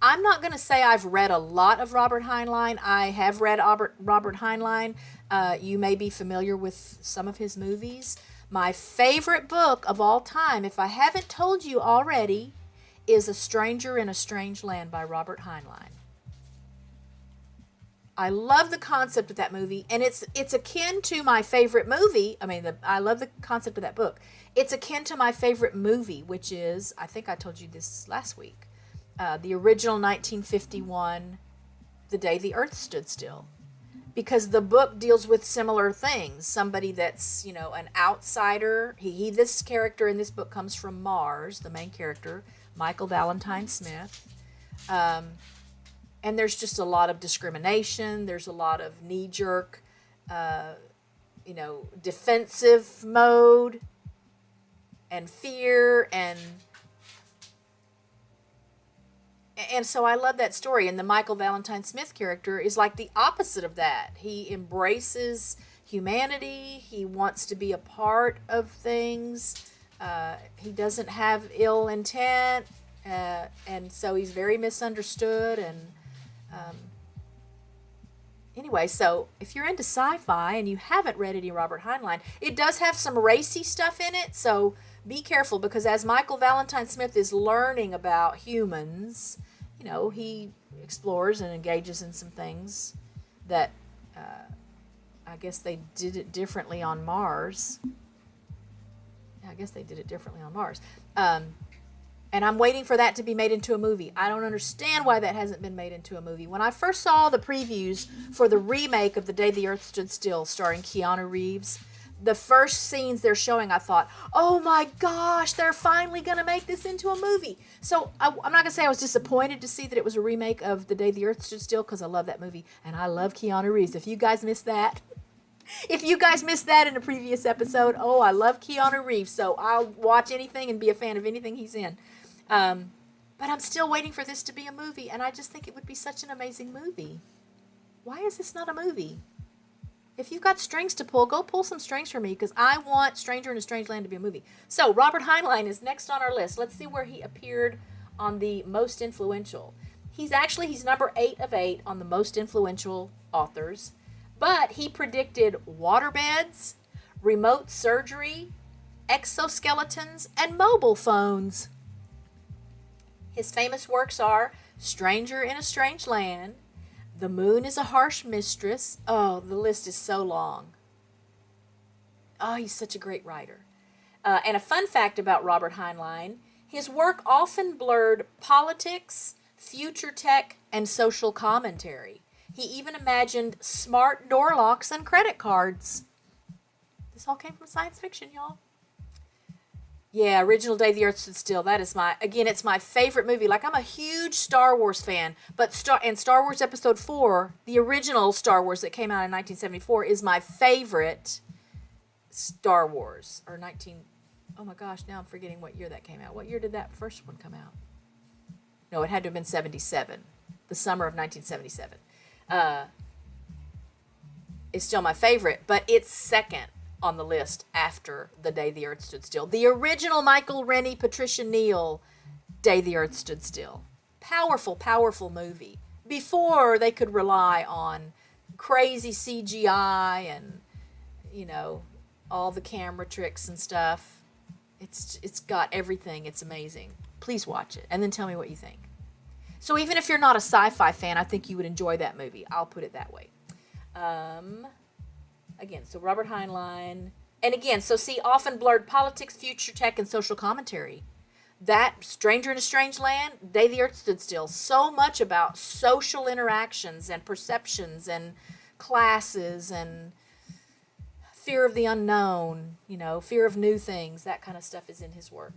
I'm not going to say I've read a lot of Robert Heinlein. I have read Robert Heinlein. You may be familiar with some of his movies. My favorite book of all time, if I haven't told you already, is A Stranger in a Strange Land by Robert Heinlein. I love the concept of that movie, and it's akin to my favorite movie. I love the concept of that book. It's akin to my favorite movie, which is, I think I told you this last week, the original 1951, The Day the Earth Stood Still. Because the book deals with similar things. Somebody that's, an outsider. This character in this book comes from Mars, the main character, Michael Valentine Smith. And there's just a lot of discrimination. There's a lot of knee-jerk, defensive mode and fear. And so I love that story. And the Michael Valentine Smith character is like the opposite of that. He embraces humanity. He wants to be a part of things. He doesn't have ill intent. And so he's very misunderstood. And anyway, so if you're into sci-fi and you haven't read any Robert Heinlein, it does have some racy stuff in it, so be careful, because as Michael Valentine Smith is learning about humans, he explores and engages in some things that I guess they did it differently on Mars. And I'm waiting for that to be made into a movie. I don't understand why that hasn't been made into a movie. When I first saw the previews for the remake of The Day the Earth Stood Still, starring Keanu Reeves, the first scenes they're showing, I thought, oh my gosh, they're finally going to make this into a movie. So I'm not going to say I was disappointed to see that it was a remake of The Day the Earth Stood Still, because I love that movie, and I love Keanu Reeves. If you guys missed that in a previous episode, I love Keanu Reeves, so I'll watch anything and be a fan of anything he's in. But I'm still waiting for this to be a movie, and I just think it would be such an amazing movie. Why is this not a movie? If you've got strings to pull, go pull some strings for me, because I want Stranger in a Strange Land to be a movie. So Robert Heinlein is next on our list. Let's see where he appeared on the most influential. He's number 8 of 8 on the most influential authors, but he predicted waterbeds, remote surgery, exoskeletons, and mobile phones. His famous works are Stranger in a Strange Land, The Moon is a Harsh Mistress. Oh, the list is so long. Oh, he's such a great writer. And a fun fact about Robert Heinlein, his work often blurred politics, future tech, and social commentary. He even imagined smart door locks and credit cards. This all came from science fiction, y'all. Yeah, original Day the Earth Stood Still. That is it's my favorite movie. Like, I'm a huge Star Wars fan, but Star Wars Episode 4, the original Star Wars that came out in 1974, is my favorite Star Wars. Oh my gosh, now I'm forgetting what year that came out. What year did that first one come out? No, it had to have been 77. The summer of 1977. It's still my favorite, but it's second on the list after The Day the Earth Stood Still. The original Michael Rennie, Patricia Neal, Day the Earth Stood Still. Powerful, powerful movie. before they could rely on crazy CGI and, you know, all the camera tricks and stuff. It's got everything. It's amazing. Please watch it and then tell me what you think. So even if you're not a sci-fi fan, I think you would enjoy that movie. I'll put it that way. Again, so Robert Heinlein. And again, so see, often blurred politics, future tech, and social commentary. That Stranger in a Strange Land, Day the Earth Stood Still, so much about social interactions and perceptions and classes and fear of the unknown, you know, fear of new things. That kind of stuff is in his work.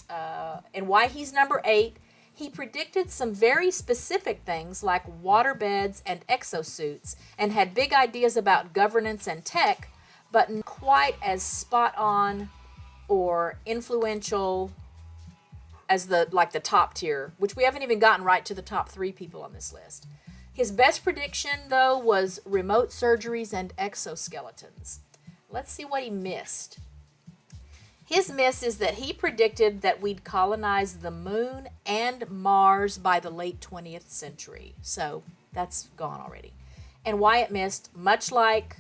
And why he's number 8, he predicted some very specific things like waterbeds and exosuits and had big ideas about governance and tech, but not quite as spot on or influential as the top tier, which we haven't even gotten right to the top 3 people on this list. His best prediction, though, was remote surgeries and exoskeletons. Let's see what he missed. His miss is that he predicted that we'd colonize the moon and Mars by the late 20th century. So that's gone already. And why it missed, much like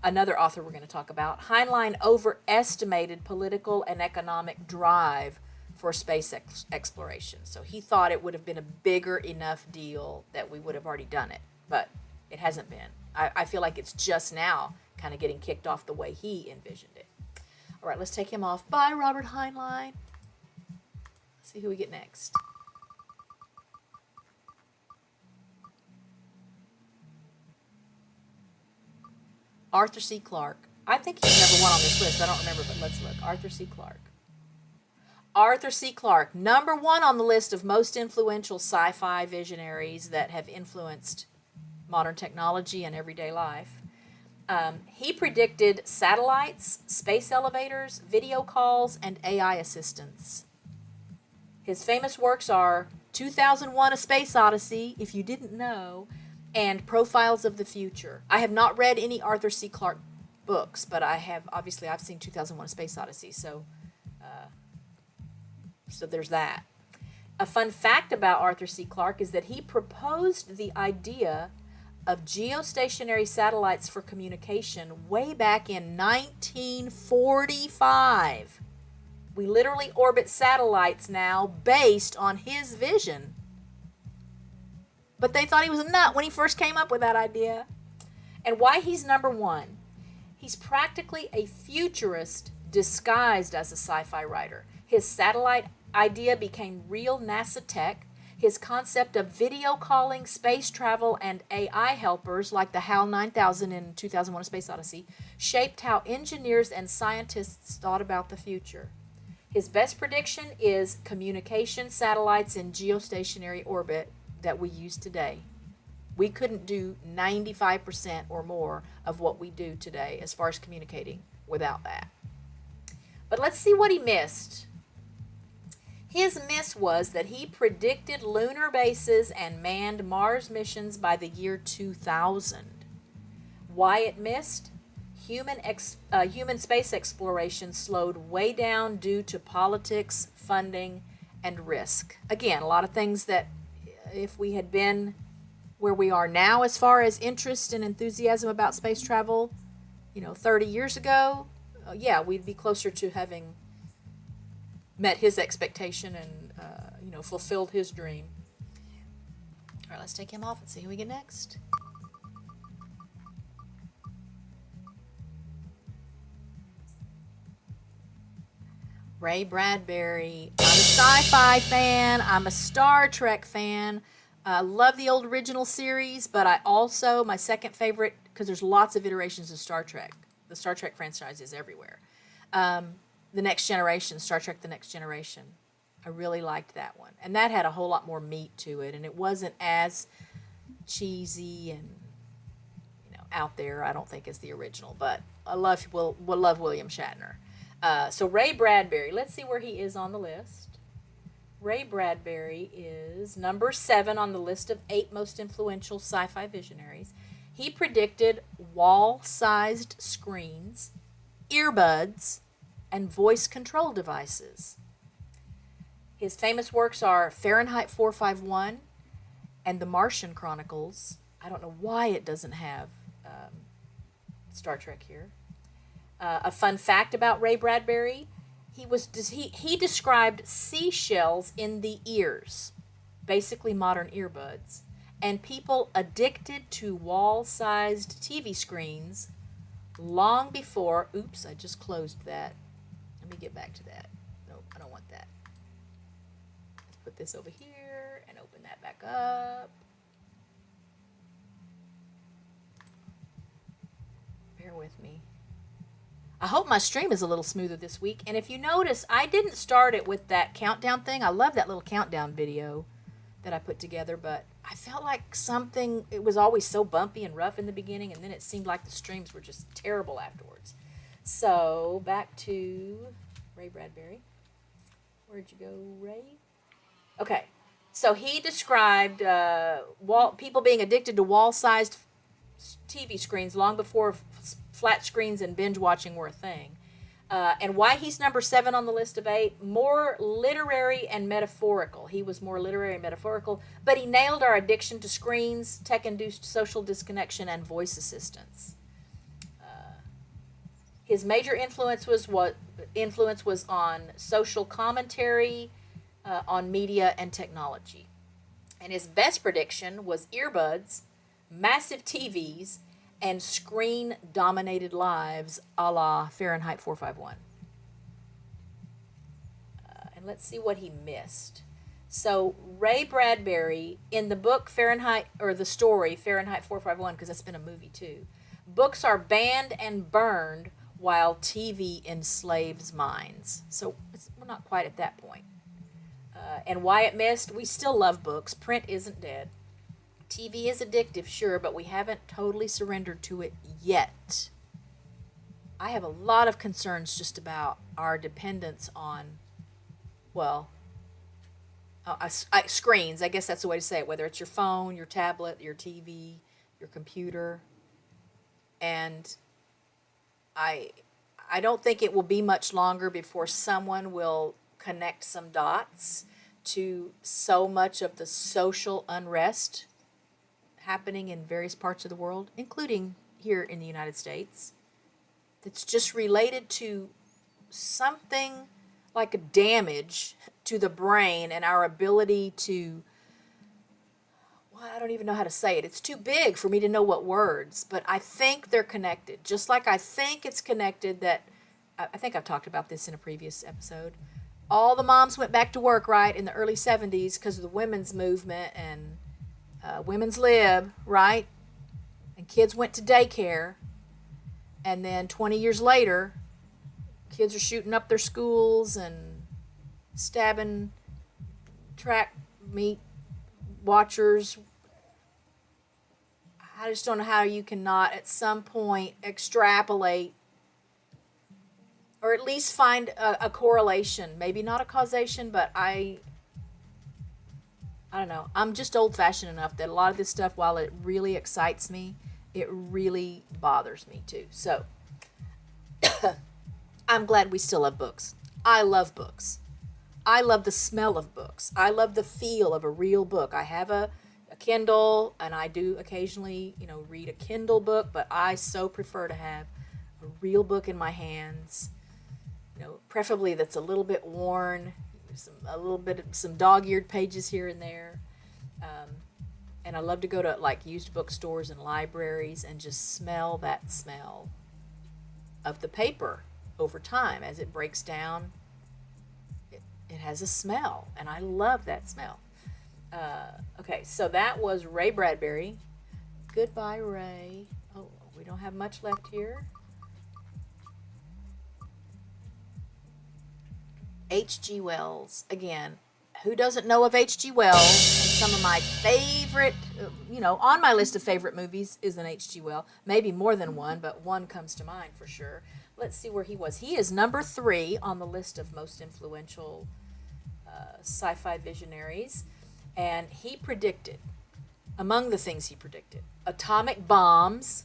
another author we're going to talk about, Heinlein overestimated political and economic drive for space exploration. So he thought it would have been a bigger enough deal that we would have already done it, but it hasn't been. I feel like it's just now kind of getting kicked off the way he envisioned it. All right, let's take him off. Bye, Robert Heinlein. Let's see who we get next. Arthur C. Clarke. I think he's number 1 on this list. I don't remember, but let's look. Arthur C. Clarke. Arthur C. Clarke, number 1 on the list of most influential sci-fi visionaries that have influenced modern technology and everyday life. He predicted satellites, space elevators, video calls, and AI assistants. His famous works are 2001: A Space Odyssey, if you didn't know, and Profiles of the Future. I have not read any Arthur C. Clarke books, but I've seen 2001: A Space Odyssey, so there's that. A fun fact about Arthur C. Clarke is that he proposed the idea of geostationary satellites for communication way back in 1945. We literally orbit satellites now based on his vision. But they thought he was a nut when he first came up with that idea. And why he's number 1. He's practically a futurist disguised as a sci-fi writer. His satellite idea became real NASA tech. His concept of video calling, space travel, and AI helpers like the HAL 9000 in 2001: A Space Odyssey shaped how engineers and scientists thought about the future. His best prediction is communication satellites in geostationary orbit that we use today. We couldn't do 95% or more of what we do today as far as communicating without that. But let's see what he missed. His miss was that he predicted lunar bases and manned Mars missions by the year 2000. Why it missed? Human space exploration slowed way down due to politics, funding, and risk. Again, a lot of things that if we had been where we are now as far as interest and enthusiasm about space travel, 30 years ago, we'd be closer to having met his expectation and, fulfilled his dream. All right, let's take him off and see who we get next. Ray Bradbury. I'm a sci-fi fan. I'm a Star Trek fan. I love the old original series, but I also, my second favorite, because there's lots of iterations of Star Trek. The Star Trek franchise is everywhere. The Next Generation, Star Trek The Next Generation. I really liked that one. And that had a whole lot more meat to it, and it wasn't as cheesy and out there, I don't think, as the original. But I love William Shatner. So Ray Bradbury, let's see where he is on the list. Ray Bradbury is number 7 on the list of 8 most influential sci-fi visionaries. He predicted wall-sized screens, earbuds, and voice control devices. His famous works are Fahrenheit 451 and The Martian Chronicles. I don't know why it doesn't have Star Trek here. A fun fact about Ray Bradbury, he described seashells in the ears, basically modern earbuds, and people addicted to wall-sized TV screens long before, oops, I just closed that. Let me get back to that. Nope, I don't want that. Let's put this over here and open that back up. Bear with me. I hope my stream is a little smoother this week. And if you notice, I didn't start it with that countdown thing. I love that little countdown video that I put together, but I felt like it was always so bumpy and rough in the beginning, and then it seemed like the streams were just terrible afterwards. So, back to Ray Bradbury. Where'd you go, Ray? Okay. So he described people being addicted to wall-sized TV screens long before flat screens and binge watching were a thing. And why he's number 7 on the list of 8, more literary and metaphorical. He was more literary and metaphorical, but he nailed our addiction to screens, tech-induced social disconnection, and voice assistance. His major influence was on social commentary, on media and technology. And his best prediction was earbuds, massive TVs, and screen-dominated lives a la Fahrenheit 451. And let's see what he missed. So Ray Bradbury, in the book the story Fahrenheit 451, because that's been a movie too, books are banned and burned while TV enslaves minds. So we're not quite at that point. And why it missed, we still love books. Print isn't dead. TV is addictive, sure, but we haven't totally surrendered to it yet. I have a lot of concerns just about our dependence on, screens. I guess that's the way to say it, whether it's your phone, your tablet, your TV, your computer. And I don't think it will be much longer before someone will connect some dots to so much of the social unrest happening in various parts of the world, including here in the United States, that's just related to something like a damage to the brain and our ability to, I don't even know how to say it. It's too big for me to know what words, but I think they're connected. Just like I think it's connected that, I think I've talked about this in a previous episode. All the moms went back to work, right, in the early 70s because of the women's movement and women's lib, right? And kids went to daycare. And then 20 years later, kids are shooting up their schools and stabbing track meet watchers. I just don't know how you cannot at some point extrapolate or at least find a correlation. Maybe not a causation, but I don't know. I'm just old-fashioned enough that a lot of this stuff, while it really excites me, it really bothers me too. So I'm glad we still have books. I love books. I love the smell of books. I love the feel of a real book. I have a Kindle, and I do occasionally, read a Kindle book, but I so prefer to have a real book in my hands, preferably that's a little bit worn, some dog-eared pages here and there. And I love to go to used bookstores and libraries and just smell that smell of the paper over time as it breaks down. It has a smell, and I love that smell. Okay, so that was Ray Bradbury. Goodbye, Ray. Oh, we don't have much left here. H.G. Wells. Again, who doesn't know of H.G. Wells? And some of my favorite, on my list of favorite movies is an H.G. Wells. Maybe more than one, but one comes to mind for sure. Let's see where he was. He is number 3 on the list of most influential sci-fi visionaries. And he predicted, among the things he predicted, atomic bombs,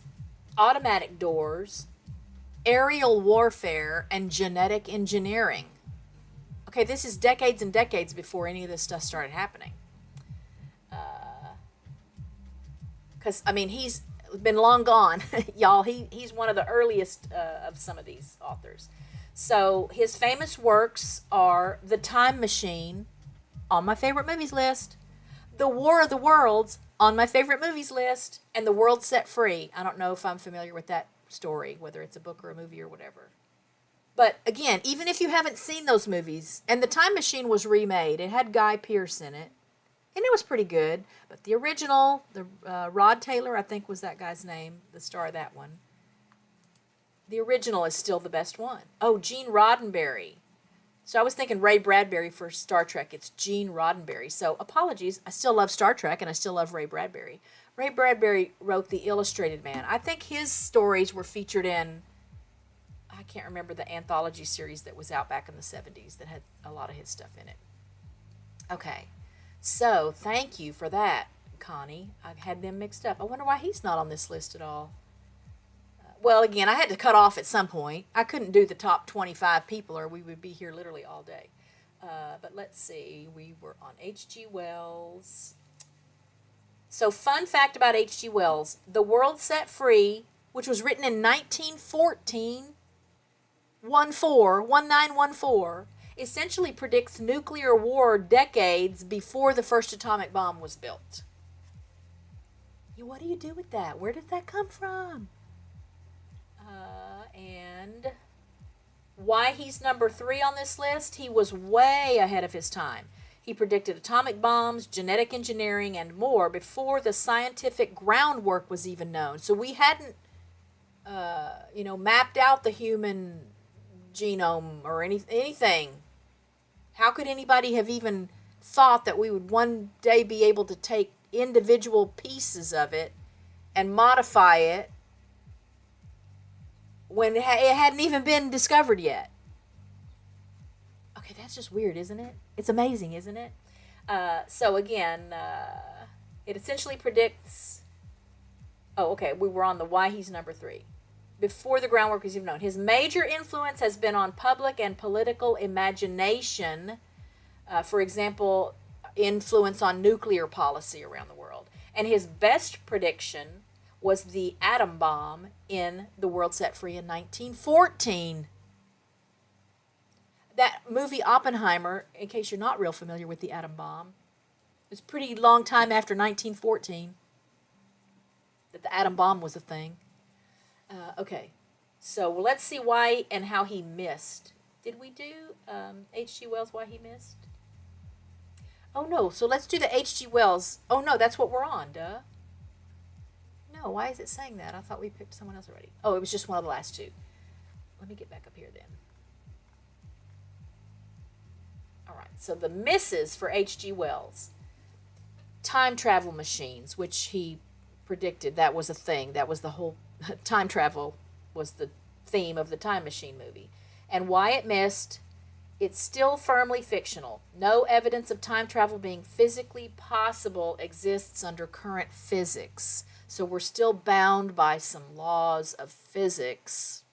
automatic doors, aerial warfare, and genetic engineering. Okay, this is decades and decades before any of this stuff started happening. because I mean he's been long gone, y'all. He's one of the earliest of some of these authors. So his famous works are The Time Machine, on my favorite movies list, The War of the Worlds, on my favorite movies list, and The World Set Free. I don't know if I'm familiar with that story, whether it's a book or a movie or whatever. But again, even if you haven't seen those movies, and The Time Machine was remade, it had Guy Pearce in it, and it was pretty good. But the original, the Rod Taylor, I think was that guy's name, the star of that one. The original is still the best one. Oh, Gene Roddenberry. So I was thinking Ray Bradbury for Star Trek. It's Gene Roddenberry. So apologies. I still love Star Trek, and I still love Ray Bradbury. Ray Bradbury wrote The Illustrated Man. I think his stories were featured in, I can't remember the anthology series that was out back in the 70s that had a lot of his stuff in it. Okay. So thank you for that, Connie. I had them mixed up. I wonder why he's not on this list at all. Well, again, I had to cut off at some point. I couldn't do the top 25 people or we would be here literally all day. But let's see. We were on H.G. Wells. So fun fact about H.G. Wells. The World Set Free, which was written in 1914, 1914, essentially predicts nuclear war decades before the first atomic bomb was built. What do you do with that? Where did that come from? And why he's number 3 on this list, he was way ahead of his time. He predicted atomic bombs, genetic engineering, and more before the scientific groundwork was even known. So we hadn't, mapped out the human genome or anything. How could anybody have even thought that we would one day be able to take individual pieces of it and modify it when it hadn't even been discovered yet? Okay, that's just weird, isn't it? It's amazing, isn't it? So again, it essentially predicts. Oh, okay, we were on the why he's number 3. Before the groundwork was even known. His major influence has been on public and political imagination. For example, influence on nuclear policy around the world. And his best prediction was the atom bomb in The World Set Free in 1914. That movie Oppenheimer, in case you're not real familiar with the atom bomb, it's a pretty long time after 1914 that the atom bomb was a thing. Okay, so let's see why and how he missed. Did we do H.G. Wells, why he missed? Oh, no, so let's do the H.G. Wells. Oh, no, that's what we're on, duh. No, why is it saying that? I thought we picked someone else already. Oh, it was just one of the last 2. Let me get back up here then. All right, so the misses for H.G. Wells. Time travel machines, which he predicted that was a thing. That was the whole time travel was the theme of the Time Machine movie. And why it missed, it's still firmly fictional. No evidence of time travel being physically possible exists under current physics. So we're still bound by some laws of physics.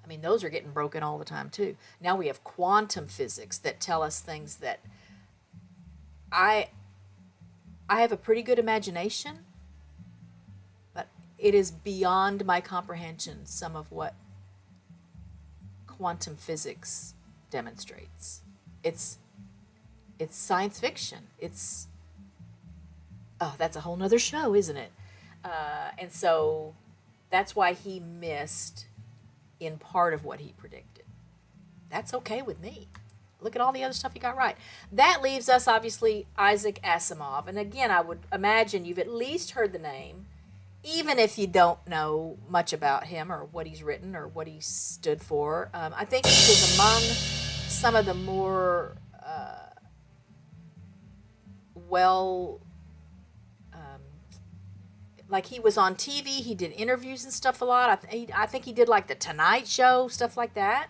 I mean, those are getting broken all the time too. Now we have quantum physics that tell us things that I have a pretty good imagination, but it is beyond my comprehension some of what quantum physics demonstrates. It's science fiction. That's a whole nother show, isn't it? And so that's why he missed in part of what he predicted. That's okay with me. Look at all the other stuff he got right. That leaves us, obviously, Isaac Asimov. And again, I would imagine you've at least heard the name, even if you don't know much about him or what he's written or what he stood for. I think he was among some of the more like he was on TV, he did interviews and stuff a lot. I think he did like the Tonight Show, stuff like that.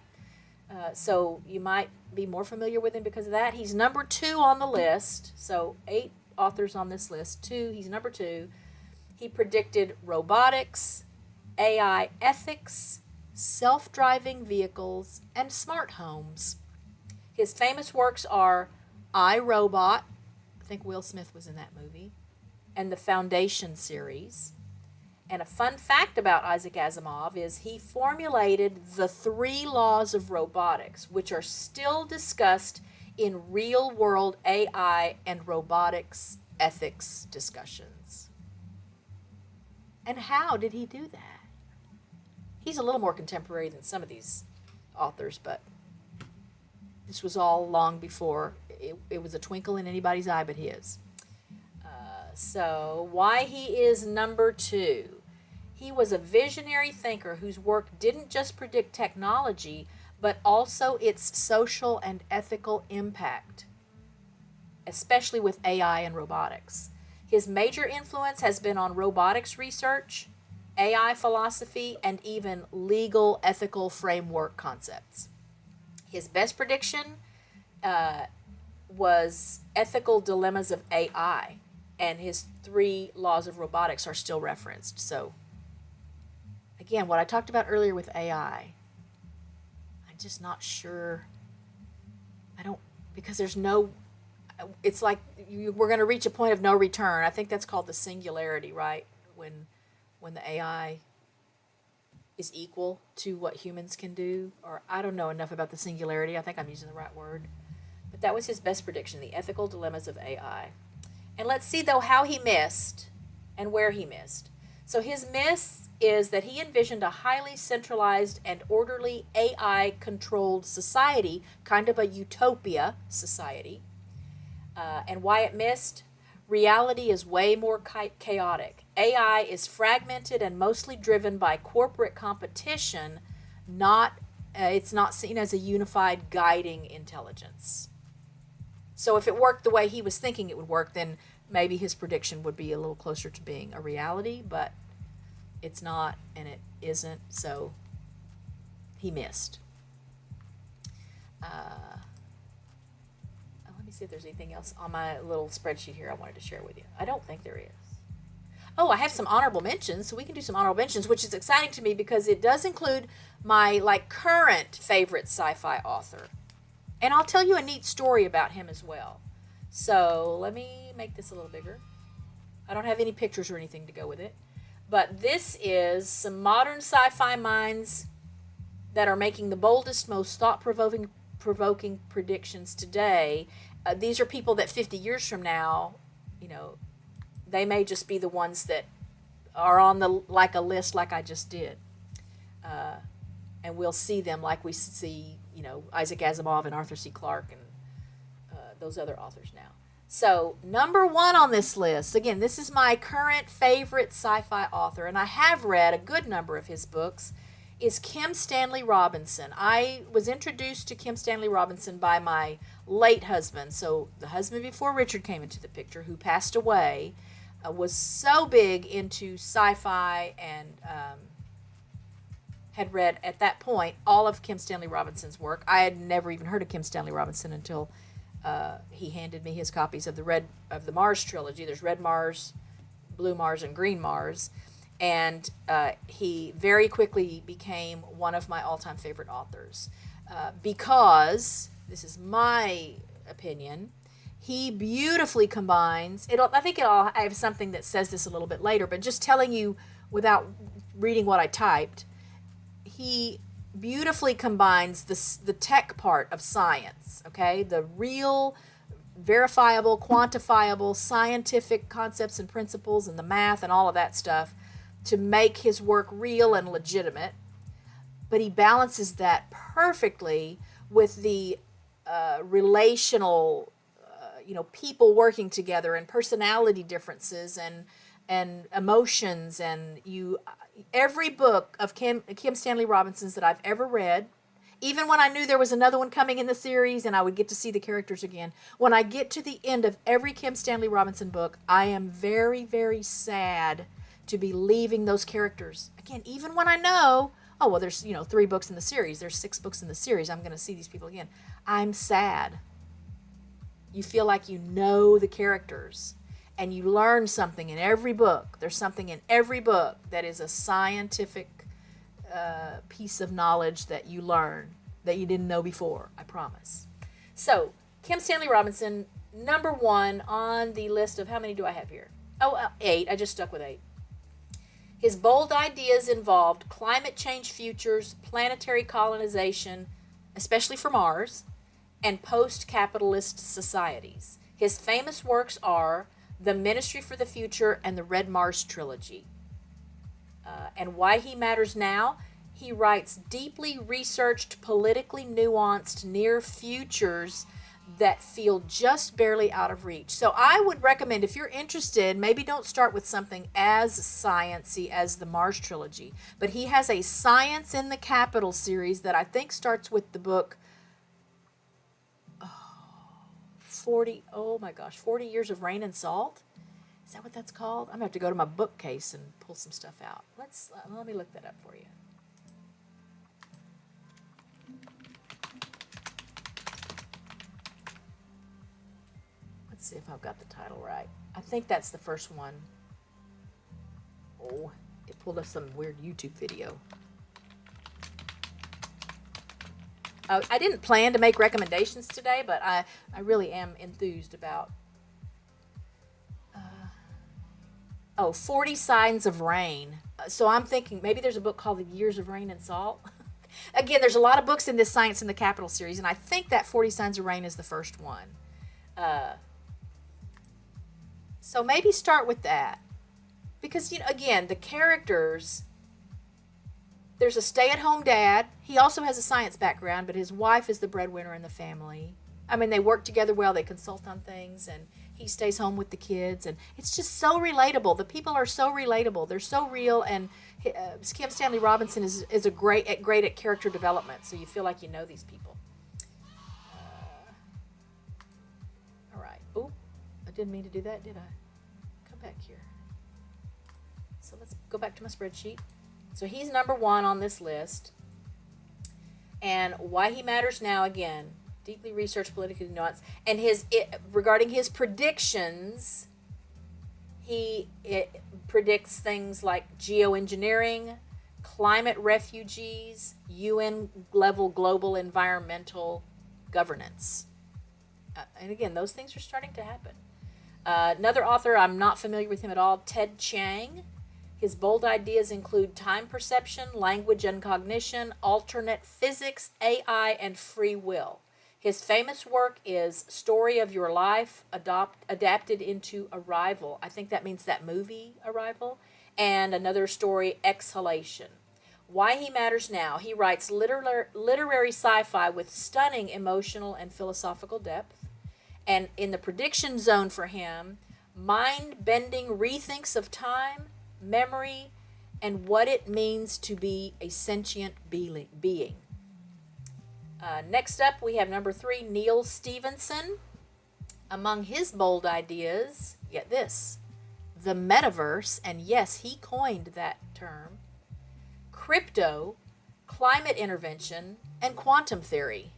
So you might be more familiar with him because of that. He's number 2 on the list. So 8 authors on this list. He's number 2. He predicted robotics, AI ethics, self-driving vehicles, and smart homes. His famous works are I, Robot. I think Will Smith was in that movie. and the Foundation series. And a fun fact about Isaac Asimov is he formulated the 3 laws of robotics, which are still discussed in real-world AI and robotics ethics discussions. And how did he do that? He's a little more contemporary than some of these authors, but this was all long before it was a twinkle in anybody's eye but his. So why he is number 2. He was a visionary thinker whose work didn't just predict technology, but also its social and ethical impact, especially with AI and robotics. His major influence has been on robotics research, AI philosophy, and even legal ethical framework concepts. His best prediction was ethical dilemmas of AI, and his 3 laws of robotics are still referenced. So, again, what I talked about earlier with AI, I'm just not sure. Because there's no, it's like we're going to reach a point of no return. I think that's called the singularity, right? When the AI is equal to what humans can do, or I don't know enough about the singularity. I think I'm using the right word. But that was his best prediction, the ethical dilemmas of AI. And let's see, though, how he missed and where he missed. So his miss is that he envisioned a highly centralized and orderly AI-controlled society, kind of a utopia society. And why it missed? Reality is way more chaotic. AI is fragmented and mostly driven by corporate competition, it's not seen as a unified guiding intelligence. So if it worked the way he was thinking it would work, then maybe his prediction would be a little closer to being a reality, but it's not and it isn't, so he missed. Let me see if there's anything else on my little spreadsheet here I wanted to share with you. I don't think there is. Oh, I have some honorable mentions, so we can do some honorable mentions, which is exciting to me because it does include my current favorite sci-fi author. And I'll tell you a neat story about him as well. So let me make this a little bigger. I don't have any pictures or anything to go with it. But this is some modern sci-fi minds that are making the boldest, most thought-provoking predictions today. These are people that 50 years from now, they may just be the ones that are on a list like I just did. And we'll see them like we see, Isaac Asimov and Arthur C. Clarke and those other authors now. So, number 1 on this list, again, this is my current favorite sci-fi author, and I have read a good number of his books, is Kim Stanley Robinson. I was introduced to Kim Stanley Robinson by my late husband, so the husband before Richard came into the picture, who passed away, was so big into sci-fi and had read, at that point, all of Kim Stanley Robinson's work. I had never even heard of Kim Stanley Robinson until he handed me his copies of the Mars trilogy. There's Red Mars, Blue Mars, and Green Mars. And he very quickly became one of my all-time favorite authors because, this is my opinion, he beautifully combines, I have something that says this a little bit later, but just telling you without reading what I typed, he beautifully combines the tech part of science, okay? The real, verifiable, quantifiable, scientific concepts and principles and the math and all of that stuff to make his work real and legitimate. But he balances that perfectly with the relational, people working together and personality differences and emotions, and every book of Kim Stanley Robinson's that I've ever read, even when I knew there was another one coming in the series and I would get to see the characters again, when I get to the end of every Kim Stanley Robinson book, I am very, very sad to be leaving those characters. Again, even when I know, there's 3 books in the series, there's 6 books in the series, I'm going to see these people again. I'm sad. You feel like you know the characters. And you learn something in every book. There's something in every book that is a scientific piece of knowledge that you learn that you didn't know before, I promise. So, Kim Stanley Robinson, number 1 on the list of, how many do I have here? 8. I just stuck with 8. His bold ideas involved climate change futures, planetary colonization, especially for Mars, and post-capitalist societies. His famous works are The Ministry for the Future and the Red Mars Trilogy. And Why He Matters Now, he writes deeply researched, politically nuanced near futures that feel just barely out of reach. So I would recommend, if you're interested, maybe don't start with something as sciencey as the Mars Trilogy, but he has a Science in the Capital series that I think starts with the book 40 Years of Rain and Salt. Is that what that's called? I'm gonna have to go to my bookcase and pull some stuff out. Let me look that up for you. Let's see if I've got the title right. I think that's the first one. Oh, it pulled up some weird YouTube video. I didn't plan to make recommendations today, but I really am enthused about 40 Signs of Rain. So I'm thinking maybe there's a book called The Years of Rain and Salt. Again, there's a lot of books in this Science in the Capital series, and I think that 40 Signs of Rain is the first one. So maybe start with that. Because, again, the characters, there's a stay-at-home dad. He also has a science background, but his wife is the breadwinner in the family. I mean, they work together well. They consult on things, and he stays home with the kids. And it's just so relatable. The people are so relatable. They're so real. And Kim Stanley Robinson is a great at character development, so you feel like you know these people. All right. Oh, I didn't mean to do that, did I? Come back here. So let's go back to my spreadsheet. So he's number 1 on this list. And Why He Matters Now, again, deeply researched, politically nuanced. And regarding his predictions, he predicts things like geoengineering, climate refugees, UN-level global environmental governance. And again, those things are starting to happen. Another author, I'm not familiar with him at all, Ted Chiang. His bold ideas include time perception, language and cognition, alternate physics, AI, and free will. His famous work is Story of Your Life, adapted into Arrival. I think that means that movie, Arrival. And another story, Exhalation. Why He Matters Now. He writes literary sci-fi with stunning emotional and philosophical depth. And in the prediction zone for him, mind-bending rethinks of time, memory, and what it means to be a sentient being. Next up, we have number 3, Neil Stephenson. Among his bold ideas, get this, the metaverse, and yes, he coined that term, crypto, climate intervention, and quantum theory.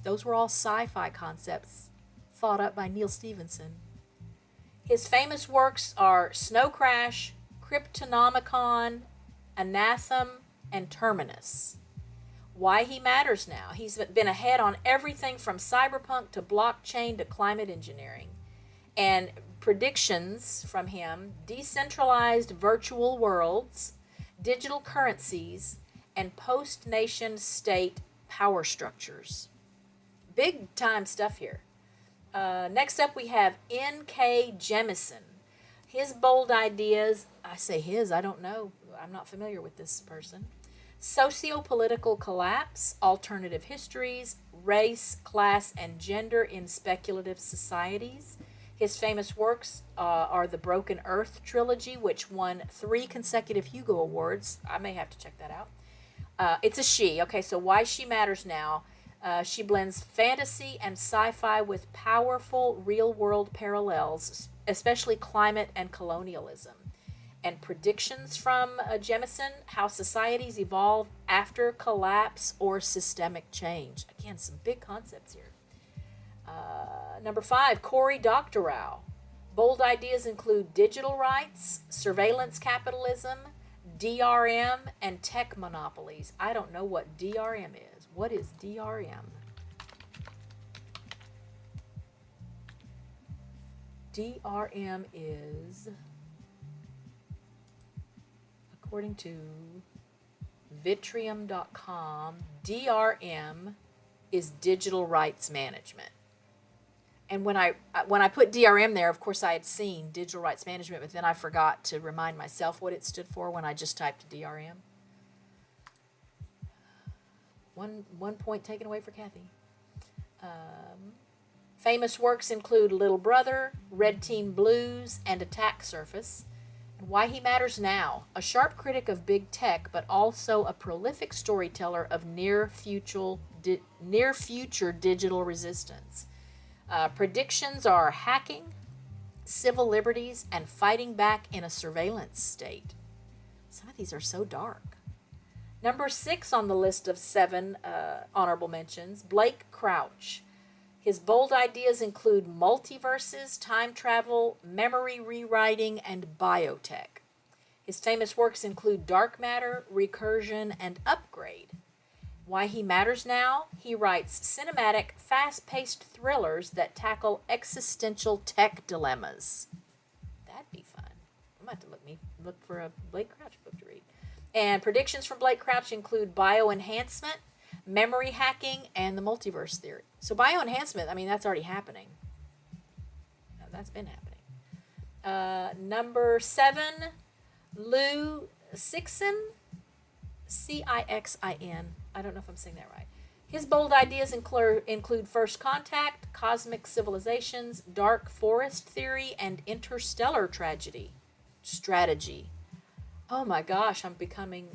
Those were all sci-fi concepts thought up by Neil Stephenson. His famous works are Snow Crash, Cryptonomicon, Anathem, and Terminus. Why He Matters Now. He's been ahead on everything from cyberpunk to blockchain to climate engineering. And predictions from him, decentralized virtual worlds, digital currencies, and post-nation state power structures. Big time stuff here. Next up, we have N.K. Jemisin. His bold ideas, I say his, I don't know. I'm not familiar with this person. Socio-political collapse, alternative histories, race, class, and gender in speculative societies. His famous works are the Broken Earth trilogy, which won 3 consecutive Hugo Awards. I may have to check that out. It's a she. Okay, so Why She Matters Now. She blends fantasy and sci-fi with powerful real-world parallels, especially climate and colonialism. And predictions from Jemisin, how societies evolve after collapse or systemic change. Again, some big concepts here. Number 5, Cory Doctorow. Bold ideas include digital rights, surveillance capitalism, DRM, and tech monopolies. I don't know what DRM is. What is DRM? DRM is, according to Vitrium.com, DRM is digital rights management. And when I put DRM there, of course I had seen digital rights management, but then I forgot to remind myself what it stood for when I just typed DRM. One point taken away for Kathy. Famous works include Little Brother, Red Team Blues, and Attack Surface. And Why He Matters Now, a sharp critic of big tech, but also a prolific storyteller of near future digital resistance. Predictions are hacking, civil liberties, and fighting back in a surveillance state. Some of these are so dark. Number 6 on the list of 7 honorable mentions, Blake Crouch. His bold ideas include multiverses, time travel, memory rewriting, and biotech. His famous works include Dark Matter, Recursion, and Upgrade. Why He Matters Now, he writes cinematic, fast-paced thrillers that tackle existential tech dilemmas. That'd be fun. I'm about to look for a Blake Crouch book to read. And predictions from Blake Crouch include bioenhancement, memory hacking, and the multiverse theory. So bioenhancement, I mean, that's already happening. That's been happening. Number 7, Lou Cixin, Cixin. I don't know if I'm saying that right. His bold ideas include First Contact, Cosmic Civilizations, Dark Forest Theory, and Interstellar Strategy. Oh my gosh, I'm becoming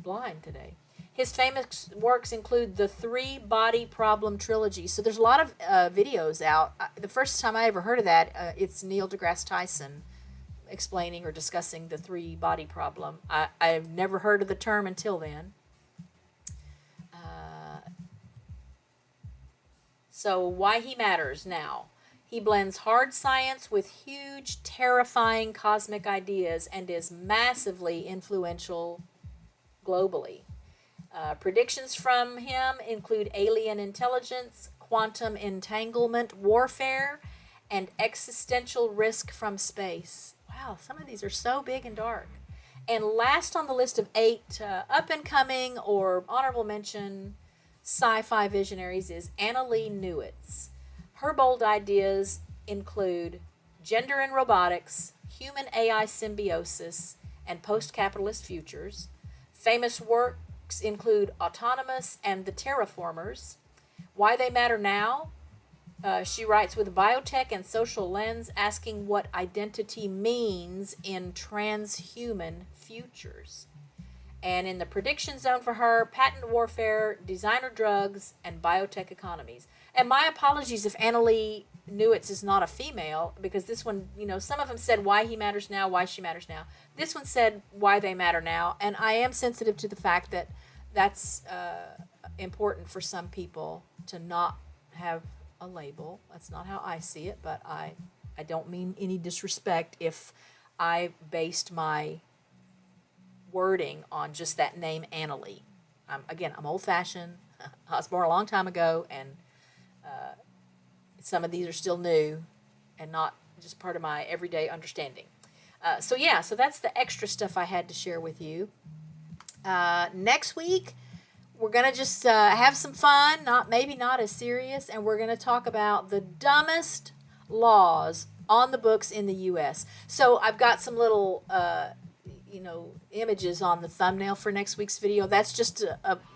blind today. His famous works include the 3-Body Problem Trilogy. So there's a lot of videos out. The first time I ever heard of that, it's Neil deGrasse Tyson explaining or discussing the 3-body problem. I've never heard of the term until then. So Why He Matters Now. He blends hard science with huge, terrifying cosmic ideas and is massively influential globally. Predictions from him include alien intelligence, quantum entanglement warfare, and existential risk from space. Wow, some of these are so big and dark. And last on the list of 8 up-and-coming or honorable mention sci-fi visionaries is Annalee Newitz. Her bold ideas include gender and robotics, human-AI symbiosis, and post-capitalist futures. Famous works include Autonomous and The Terraformers. Why They Matter Now. She writes with a biotech and social lens, asking what identity means in transhuman futures. And in the prediction zone for her, patent warfare, designer drugs, and biotech economies. And my apologies if Annalee Newitz is not a female, because this one, some of them said Why He Matters Now, Why She Matters Now. This one said Why They Matter Now, and I am sensitive to the fact that that's important for some people to not have a label. That's not how I see it, but I don't mean any disrespect if I based my wording on just that name Annalee. I'm old-fashioned. I was born a long time ago, and some of these are still new and not just part of my everyday understanding. So that's the extra stuff I had to share with you. Next week, we're going to just have some fun, maybe not as serious, and we're going to talk about the dumbest laws on the books in the U.S. So I've got some little images on the thumbnail for next week's video. That's just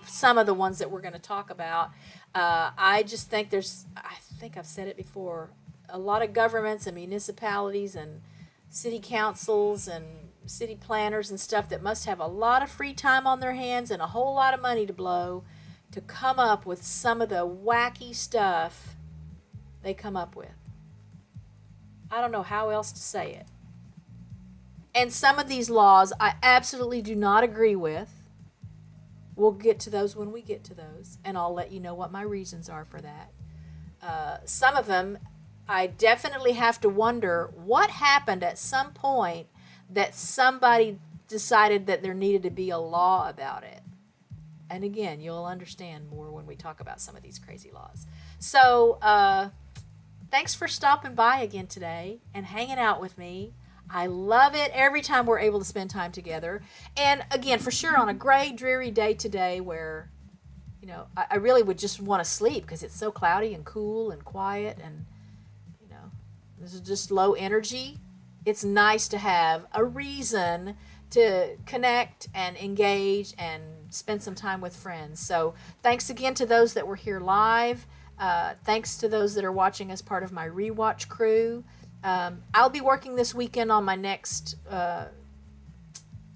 some of the ones that we're going to talk about. I just think I think I've said it before, a lot of governments and municipalities and city councils and city planners and stuff that must have a lot of free time on their hands and a whole lot of money to blow to come up with some of the wacky stuff they come up with. I don't know how else to say it. And some of these laws I absolutely do not agree with. We'll get to those when we get to those, and I'll let you know what my reasons are for that. Some of them, I definitely have to wonder what happened at some point that somebody decided that there needed to be a law about it. And again, you'll understand more when we talk about some of these crazy laws. So thanks for stopping by again today and hanging out with me. I love it every time we're able to spend time together. And again, for sure, on a gray, dreary day today where, I really would just want to sleep because it's so cloudy and cool and quiet and, this is just low energy. It's nice to have a reason to connect and engage and spend some time with friends. So thanks again to those that were here live. Thanks to those that are watching as part of my rewatch crew. I'll be working this weekend on my next,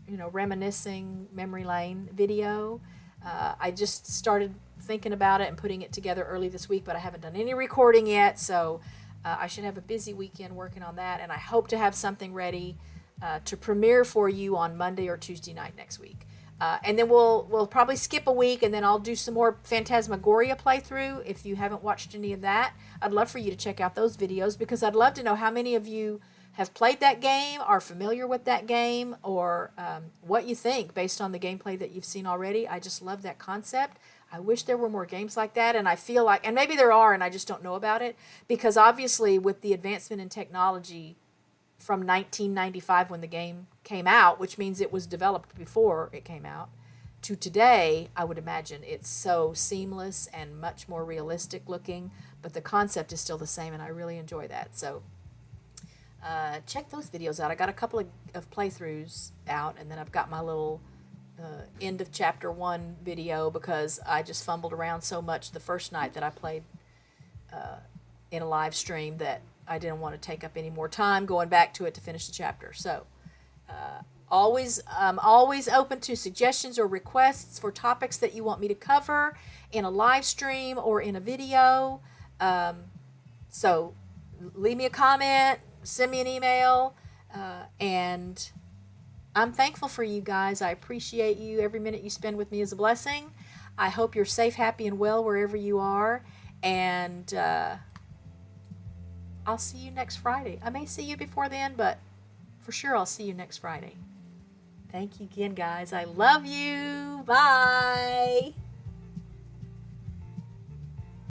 reminiscing memory lane video. I just started thinking about it and putting it together early this week, but I haven't done any recording yet, so I should have a busy weekend working on that, and I hope to have something ready to premiere for you on Monday or Tuesday night next week. And then we'll probably skip a week, and then I'll do some more Phantasmagoria playthrough. If you haven't watched any of that, I'd love for you to check out those videos because I'd love to know how many of you have played that game, are familiar with that game, or what you think based on the gameplay that you've seen already. I just love that concept. I wish there were more games like that, and I feel like, and maybe there are, and I just don't know about it, because obviously with the advancement in technology from 1995 when the game came out, which means it was developed before it came out, to today, I would imagine it's so seamless and much more realistic looking, but the concept is still the same, and I really enjoy that. So check those videos out. I got a couple of playthroughs out, and then I've got my little end of chapter 1 video because I just fumbled around so much the first night that I played in a live stream that I didn't want to take up any more time going back to it to finish the chapter. So I'm always open to suggestions or requests for topics that you want me to cover in a live stream or in a video. So leave me a comment, send me an email, and I'm thankful for you guys. I appreciate you. Every minute you spend with me is a blessing. I hope you're safe, happy, and well wherever you are. And I'll see you next Friday. I may see you before then, but for sure I'll see you next Friday. Thank you again, guys. I love you. Bye.